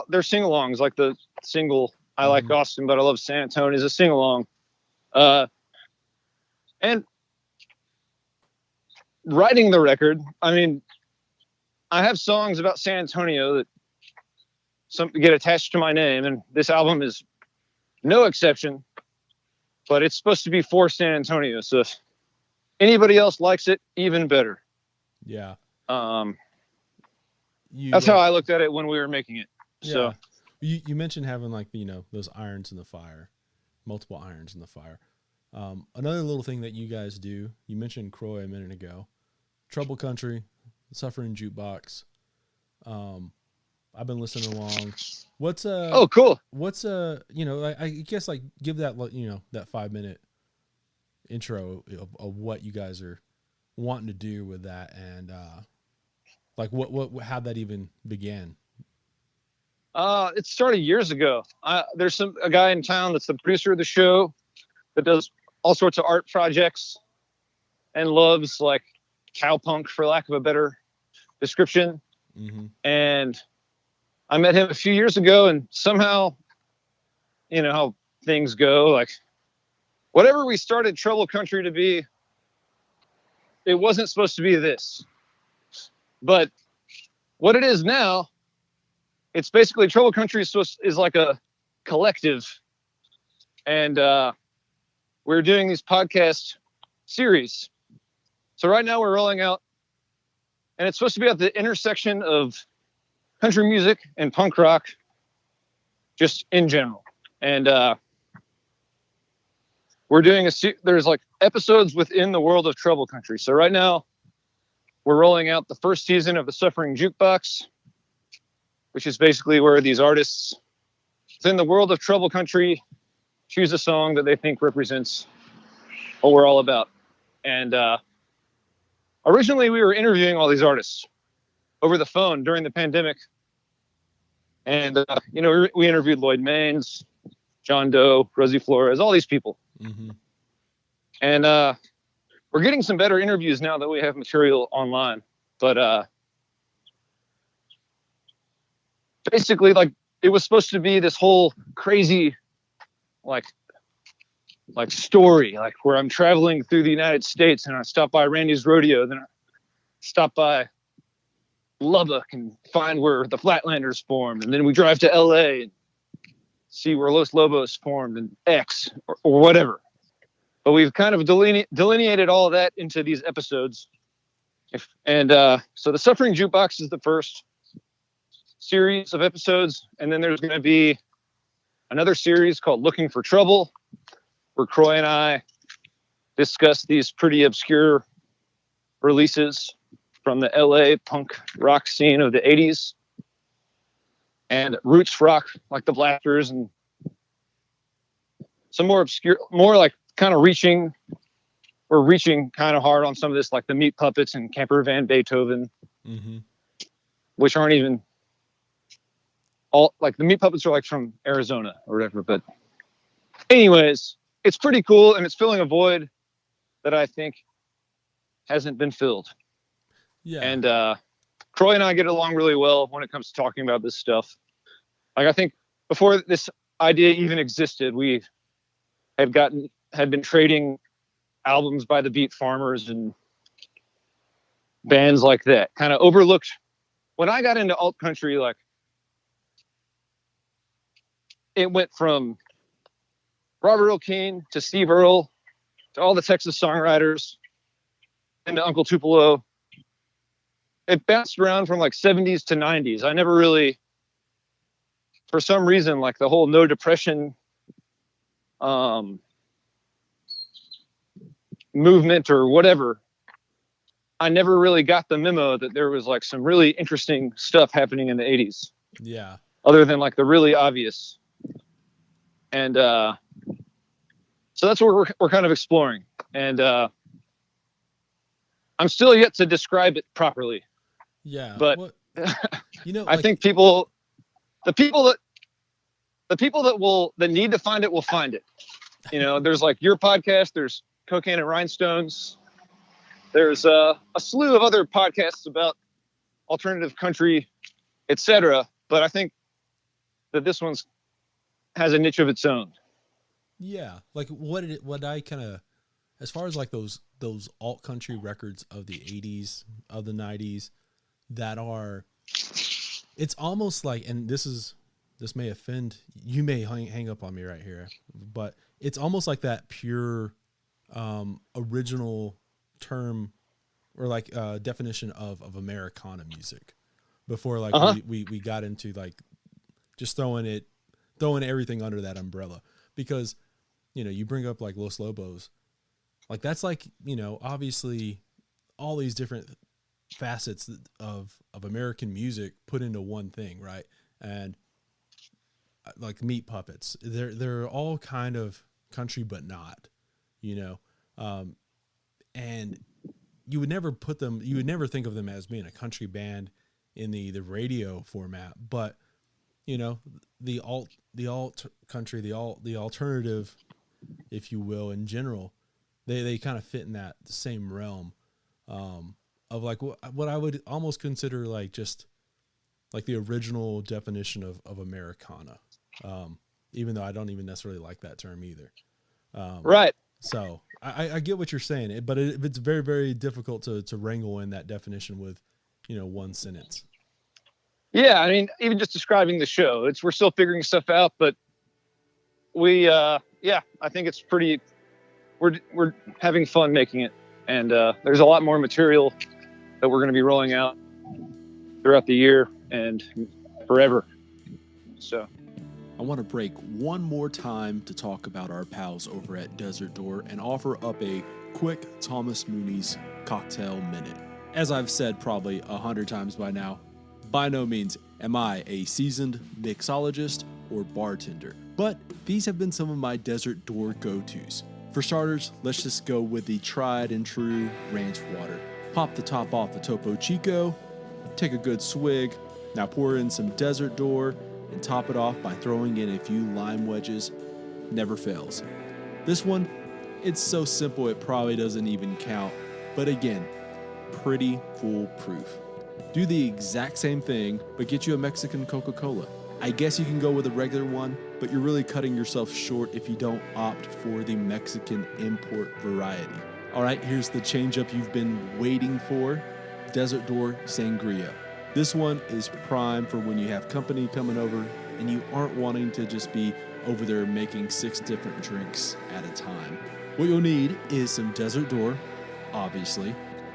there's sing-alongs, like the single I Like Austin, but I Love San Antone is a sing-along. And writing the record, I mean, I have songs about San Antonio that some get attached to my name, and this album is no exception, but it's supposed to be for San Antonio. So if anybody else likes it, even better. Yeah. That's how I looked at it when we were making it. Yeah. So you mentioned having like, you know, those irons in the fire, multiple irons in the fire. Another little thing that you guys do, you mentioned Croy a minute ago, Trouble Country, Suffering Jukebox. I've been listening along. What's oh, cool. What's you know, I guess like give that, you know, that 5-minute intro of what you guys are wanting to do with that, and like what how that even began. It started years ago. There's a guy in town that's the producer of the show that does all sorts of art projects and loves like cowpunk, for lack of a better description. Mm-hmm. And I met him a few years ago, and somehow, you know how things go, like whatever we started Trouble Country to be, it wasn't supposed to be this. But what it is now, it's basically Trouble Country is like a collective. And we're doing these podcast series. So right now we're rolling out, and it's supposed to be at the intersection of country music and punk rock, just in general. And we're doing there's like episodes within the world of Trouble Country. So right now we're rolling out the first season of the Suffering Jukebox, which is basically where these artists within the world of Trouble Country choose a song that they think represents what we're all about. And originally we were interviewing all these artists over the phone during the pandemic. And, you know, we interviewed Lloyd Maines, John Doe, Rosie Flores, all these people. Mm-hmm. And we're getting some better interviews now that we have material online. But basically, like, it was supposed to be this whole crazy, like story, like where I'm traveling through the United States and I stop by Randy's Rodeo, then I stop by Lubbock and find where the Flatlanders formed, and then we drive to LA and see where Los Lobos formed and X or whatever. But we've kind of delineated all of that into these episodes. So the Suffering Jukebox is the first series of episodes, and then there's going to be another series called Looking for Trouble, where Croy and I discuss these pretty obscure releases from the LA punk rock scene of the 80s and roots rock like the Blasters, and some more obscure, more like kind of reaching kind of hard on some of this, like the Meat Puppets and Camper Van Beethoven, which aren't even all, like the Meat Puppets are like from Arizona or whatever. But anyways, it's pretty cool, and it's filling a void that I think hasn't been filled. Yeah. And Croy and I get along really well when it comes to talking about this stuff. Like, I think before this idea even existed, we had been trading albums by the Beat Farmers and bands like that. Kind of overlooked. When I got into alt country, like, it went from Robert Earl Keen to Steve Earle to all the Texas songwriters into Uncle Tupelo. It bounced around from like 70s to 90s. I never really, for some reason, like the whole no depression movement or whatever, I never really got the memo that there was like some really interesting stuff happening in the 80s. Yeah. Other than like the really obvious. And so that's what we're kind of exploring. And I'm still yet to describe it properly. Yeah. But you know, I think the people that need to find it will find it. You know, there's like your podcast, there's Cocaine and Rhinestones. There's a slew of other podcasts about alternative country, etc. But I think that this one's has a niche of its own. Yeah, like what I kind of, as far as like those alt country records of the 80s, of the 90s, that are, it's almost like, and this may offend, you may hang up on me right here, but it's almost like that pure original term or like definition of Americana music before like we got into like just throwing everything under that umbrella, because you know, you bring up like Los Lobos, like that's like, you know, obviously all these different facets of American music put into one thing, right? And like Meat Puppets, they're all kind of country but not, you know, and you would never think of them as being a country band in the radio format, but you know, the alt country, the alternative, if you will, in general, they kind of fit in that same realm of like what I would almost consider like just like the original definition of Americana, even though I don't even necessarily like that term either. Right. So I get what you're saying, but it's very, very difficult to wrangle in that definition with, you know, one sentence. Yeah, I mean, even just describing the show, we're still figuring stuff out, but I think it's pretty. We're having fun making it, and there's a lot more material that we're going to be rolling out throughout the year and forever. So, I want to break one more time to talk about our pals over at Desert Door and offer up a quick Thomas Mooney's Cocktail Minute. As I've said probably 100 times by now, by no means am I a seasoned mixologist or bartender, but these have been some of my Desert Door go-tos. For starters, let's just go with the tried and true ranch water. Pop the top off the Topo Chico, take a good swig, now pour in some Desert Door, and top it off by throwing in a few lime wedges. Never fails. This one, it's so simple it probably doesn't even count, but again, pretty foolproof. Do the exact same thing, but get you a Mexican Coca-Cola. I guess you can go with a regular one, but you're really cutting yourself short if you don't opt for the Mexican import variety. All right, here's the change-up you've been waiting for. Desert Door Sangria. This one is prime for when you have company coming over and you aren't wanting to just be over there making 6 different drinks at a time. What you'll need is some Desert Door, obviously,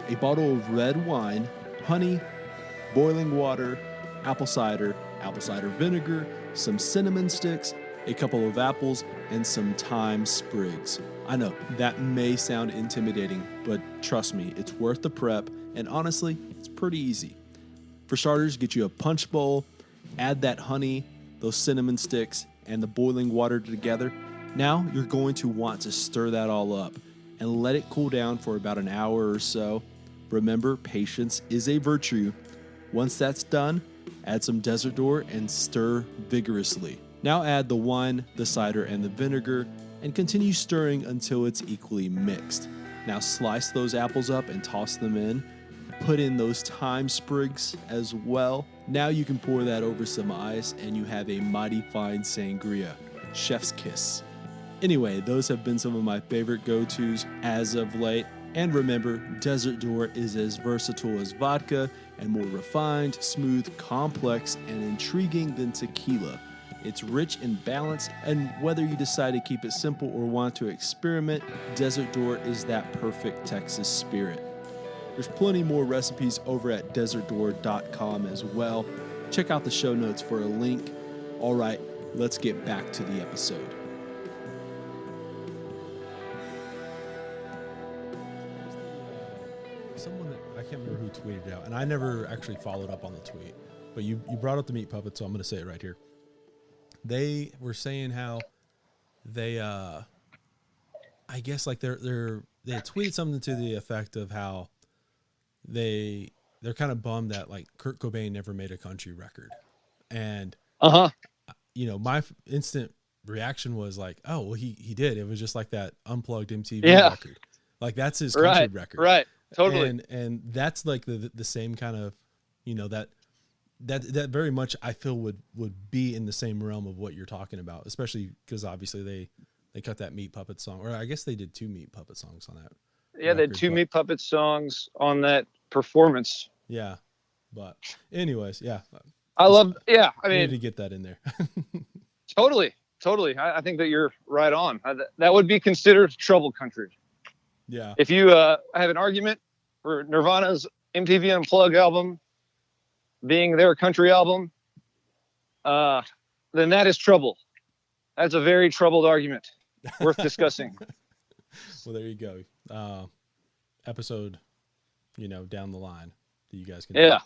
a bottle of red wine, honey, boiling water, apple cider vinegar, some cinnamon sticks, a couple of apples, and some thyme sprigs. I know, that may sound intimidating, but trust me, it's worth the prep, and honestly, it's pretty easy. For starters, get you a punch bowl, add that honey, those cinnamon sticks, and the boiling water together. Now you're going to want to stir that all up and let it cool down for about an hour or so. Remember, patience is a virtue. Once that's done, add some Desert Door and stir vigorously. Now add the wine, the cider, and the vinegar, and continue stirring until it's equally mixed. Now slice those apples up and toss them in. Put in those thyme sprigs as well. Now you can pour that over some ice and you have a mighty fine sangria. Chef's kiss. Anyway, those have been some of my favorite go-tos as of late. And remember, Desert Door is as versatile as vodka and more refined, smooth, complex, and intriguing than tequila. It's rich and balanced, and whether you decide to keep it simple or want to experiment, Desert Door is that perfect Texas spirit. There's plenty more recipes over at desertdoor.com as well. Check out the show notes for a link. All right, let's get back to the episode. Someone, I can't remember who tweeted out, and I never actually followed up on the tweet, but you brought up the meat puppet, so I'm going to say it right here. They were saying how they, I guess like they had tweeted something to the effect of how they're kind of bummed that like Kurt Cobain never made a country record. And, you know, my instant reaction was like, oh, well, he did. It was just like that unplugged MTV record. Like that's his country record. Right. Totally. And that's like the same kind of, you know, that very much I feel would be in the same realm of what you're talking about, especially because obviously they cut that Meat Puppet song, or I guess they did 2 Meat Puppet songs on that. Yeah, they had 2 Meat Puppet songs on that performance. Yeah. But anyways, yeah. I mean, need to get that in there. Totally. I think that you're right on. That would be considered trouble country. Yeah. If you have an argument for Nirvana's MTV Unplugged album being their country album, then that is trouble. That's a very troubled argument worth discussing. Well, there you go. Episode, you know, down the line that you guys can do.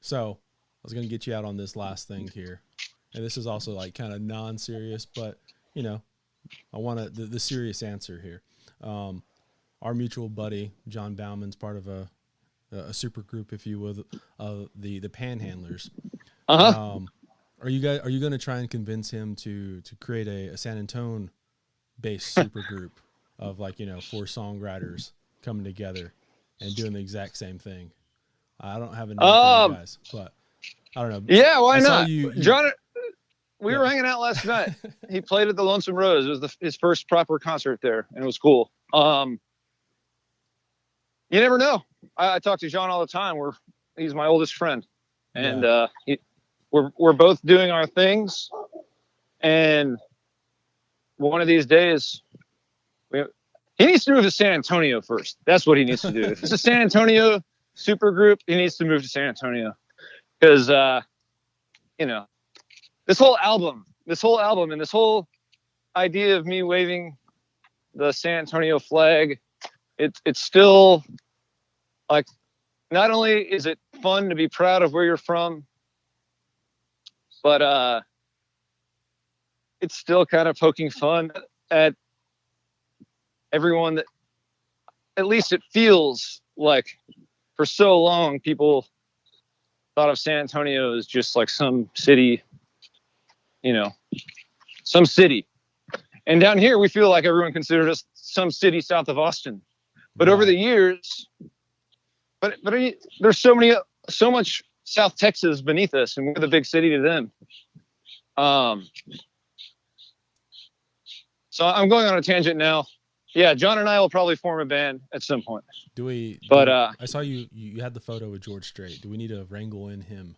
So I was going to get you out on this last thing here. And this is also like kind of non-serious, but you know, I want the serious answer here. Our mutual buddy, John Bauman's part of a super group, if you will, the Panhandlers. Are you going to try and convince him to create a San Antone based super group of like, you know, 4 songwriters coming together and doing the exact same thing? I don't have a name for you guys, but I don't know. Yeah, why not? John, we were hanging out last night. He played at the Lonesome Rose. It was his first proper concert there, and it was cool. You never know. I talk to John all the time. He's my oldest friend, and we're both doing our things. And one of these days, he needs to move to San Antonio first. That's what he needs to do. If it's a San Antonio super group, he needs to move to San Antonio because you know, this whole album and this whole idea of me waving the San Antonio flag, it's still like, not only is it fun to be proud of where you're from, but it's still kind of poking fun at everyone that, at least it feels like for so long people thought of San Antonio as just like some city, you know, some city. And down here, we feel like everyone considered us some city south of Austin. But over the years, but there's so much South Texas beneath us, and we're the big city to them. So I'm going on a tangent now. Yeah, John and I will probably form a band at some point. I saw you had the photo with George Strait. Do we need to wrangle in him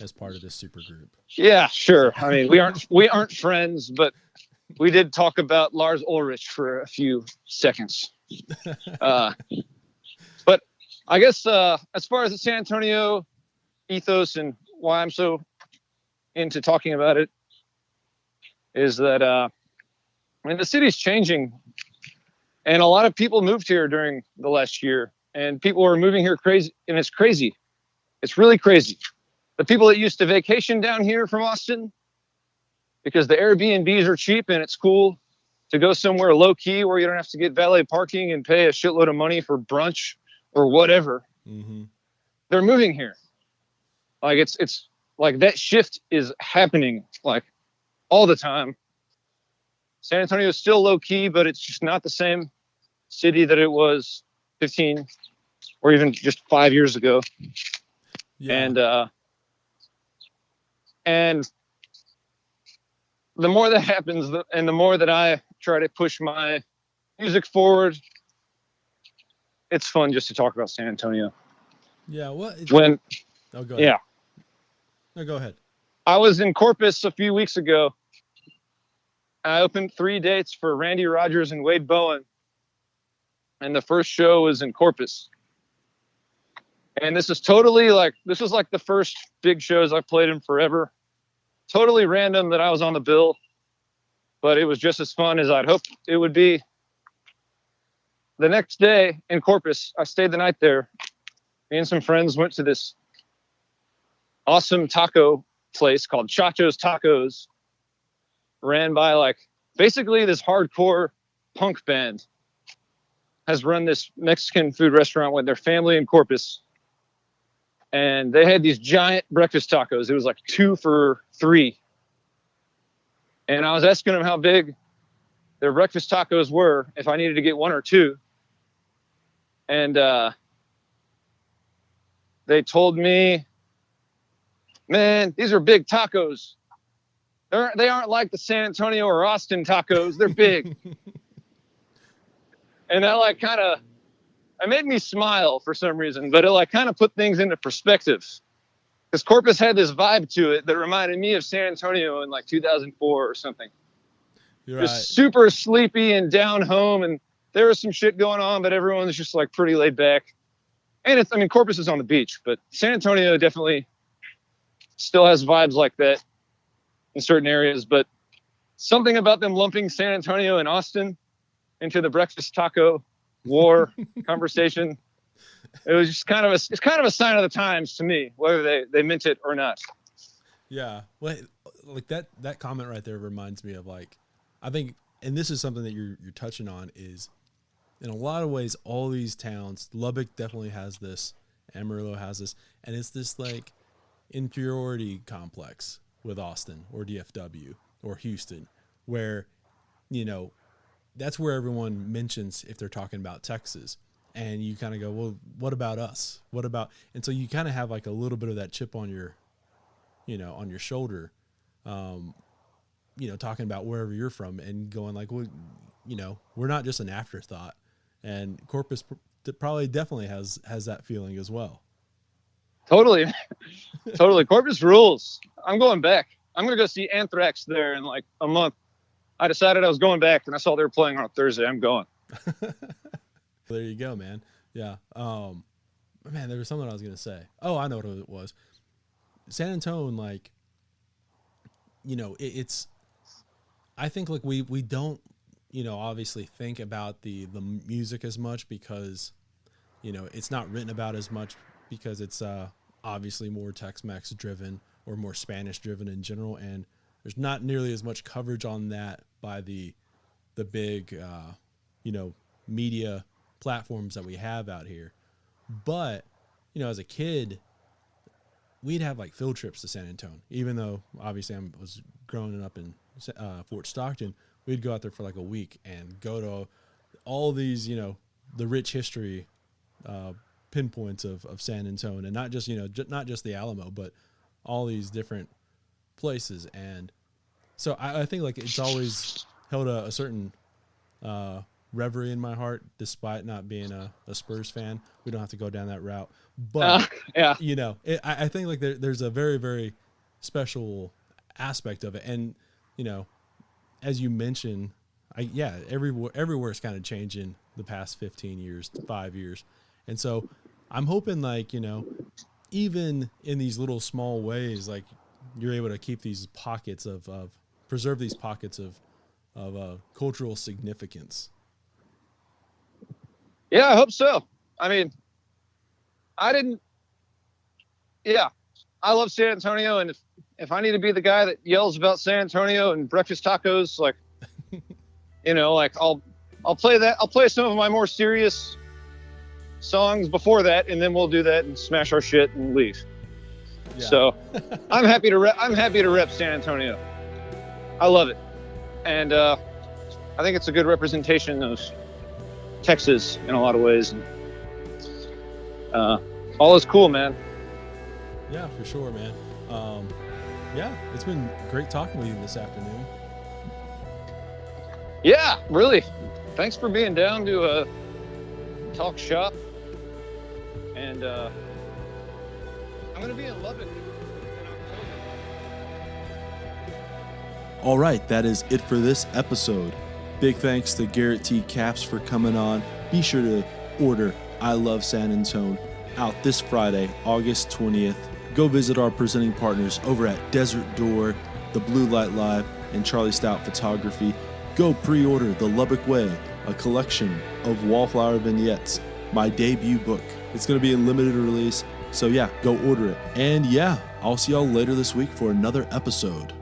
as part of this super group? Yeah, sure. I mean, we aren't friends, but we did talk about Lars Ulrich for a few seconds. But I guess as far as the San Antonio ethos and why I'm so into talking about it, is that I mean, the city's changing, and a lot of people moved here during the last year, and people are moving here crazy, and it's crazy. It's really crazy. The people that used to vacation down here from Austin, because the Airbnbs are cheap and it's cool to go somewhere low key where you don't have to get valet parking and pay a shitload of money for brunch or whatever. Mm-hmm. They're moving here. Like it's like that shift is happening like all the time. San Antonio is still low key, but it's just not the same city that it was 15 or even just 5 years ago. Yeah. And the more that happens, and the more that I try to push my music forward, it's fun just to talk about San Antonio. Yeah. What? When? Oh, go ahead. Yeah. No, go ahead. I was in Corpus a few weeks ago. I opened 3 dates for Randy Rogers and Wade Bowen, and the first show was in Corpus. And this was like the first big shows I've played in forever. Totally random that I was on the bill, but it was just as fun as I'd hoped it would be. The next day in Corpus, I stayed the night there. Me and some friends went to this awesome taco place called Chacho's Tacos, ran by like basically this hardcore punk band has run this Mexican food restaurant with their family in Corpus. And they had these giant breakfast tacos. It was like 2 for $3. And I was asking them how big their breakfast tacos were, if I needed to get 1 or 2. And they told me, man, these are big tacos. They aren't like the San Antonio or Austin tacos. They're big. And that like kind of, it made me smile for some reason, but it like kind of put things into perspective. Because Corpus had this vibe to it that reminded me of San Antonio in like 2004 or something. You're it was right. super sleepy and down home, and there was some shit going on, but everyone was just like pretty laid back. And it's, I mean, Corpus is on the beach, but San Antonio definitely still has vibes like that in certain areas. But something about them lumping San Antonio and Austin into the breakfast taco war conversation, it was just kind of a sign of the times to me, whether they meant it or not. Yeah. Well, like that comment right there reminds me of like, I think, and this is something that you're touching on, is in a lot of ways, all these towns, Lubbock definitely has this, Amarillo has this, and it's this like inferiority complex with Austin or DFW or Houston, where, you know, that's where everyone mentions if they're talking about Texas. And you kind of go, well, what about us? What about, and so you kind of have like a little bit of that chip on your, you know, on your shoulder, you know, talking about wherever you're from and going like, well, you know, we're not just an afterthought. And Corpus probably definitely has that feeling as well. Totally. Totally. Corpus rules. I'm going back. I'm going to go see Anthrax there in like a month. I decided I was going back, and I saw they were playing on a Thursday. I'm going. There you go, man. Yeah. Man, there was something I was going to say. Oh, I know what it was. San Antone, like, you know, it's, I think like we don't, you know, obviously think about the music as much because, you know, it's not written about as much because it's obviously more Tex-Mex driven or more Spanish driven in general. And there's not nearly as much coverage on that by the big, you know, media platforms that we have out here. But, you know, as a kid, we'd have like field trips to San Antone, even though obviously I was growing up in Fort Stockton. We'd go out there for like a week and go to all these, you know, the rich history pinpoints of San Antone, and not just, you know, not just the Alamo, but all these different places. And so I think like it's always held a certain reverie in my heart, despite not being a Spurs fan. We don't have to go down that route, but yeah, you know, I think like there's a very, very special aspect of it. And, you know, as you mentioned, everywhere is kind of changing the past 15 years, 5 years. And so I'm hoping like, you know, even in these little small ways, like you're able to keep these pockets of preserve these pockets of cultural significance. Yeah, I hope so. I mean, I love San Antonio, and if I need to be the guy that yells about San Antonio and breakfast tacos, like, like I'll play that. I'll play some of my more serious songs before that, and then we'll do that and smash our shit and leave. Yeah. So I'm happy to rep San Antonio. I love it, and I think it's a good representation of Texas in a lot of ways. And, all is cool, man. Yeah, for sure, man. Yeah, it's been great talking with you this afternoon. Yeah, really. Thanks for being down to talk shop. And I'm going to be in Lubbock in October. All right, that is it for this episode. Big thanks to Garrett T. Caps for coming on. Be sure to order I Love San Antone out this Friday, August 20th. Go visit our presenting partners over at Desert Door, The Blue Light Live, and Charlie Stout Photography. Go pre-order The Lubbock Way, a collection of wallflower vignettes, my debut book. It's going to be in limited release, so yeah, go order it. And yeah, I'll see y'all later this week for another episode.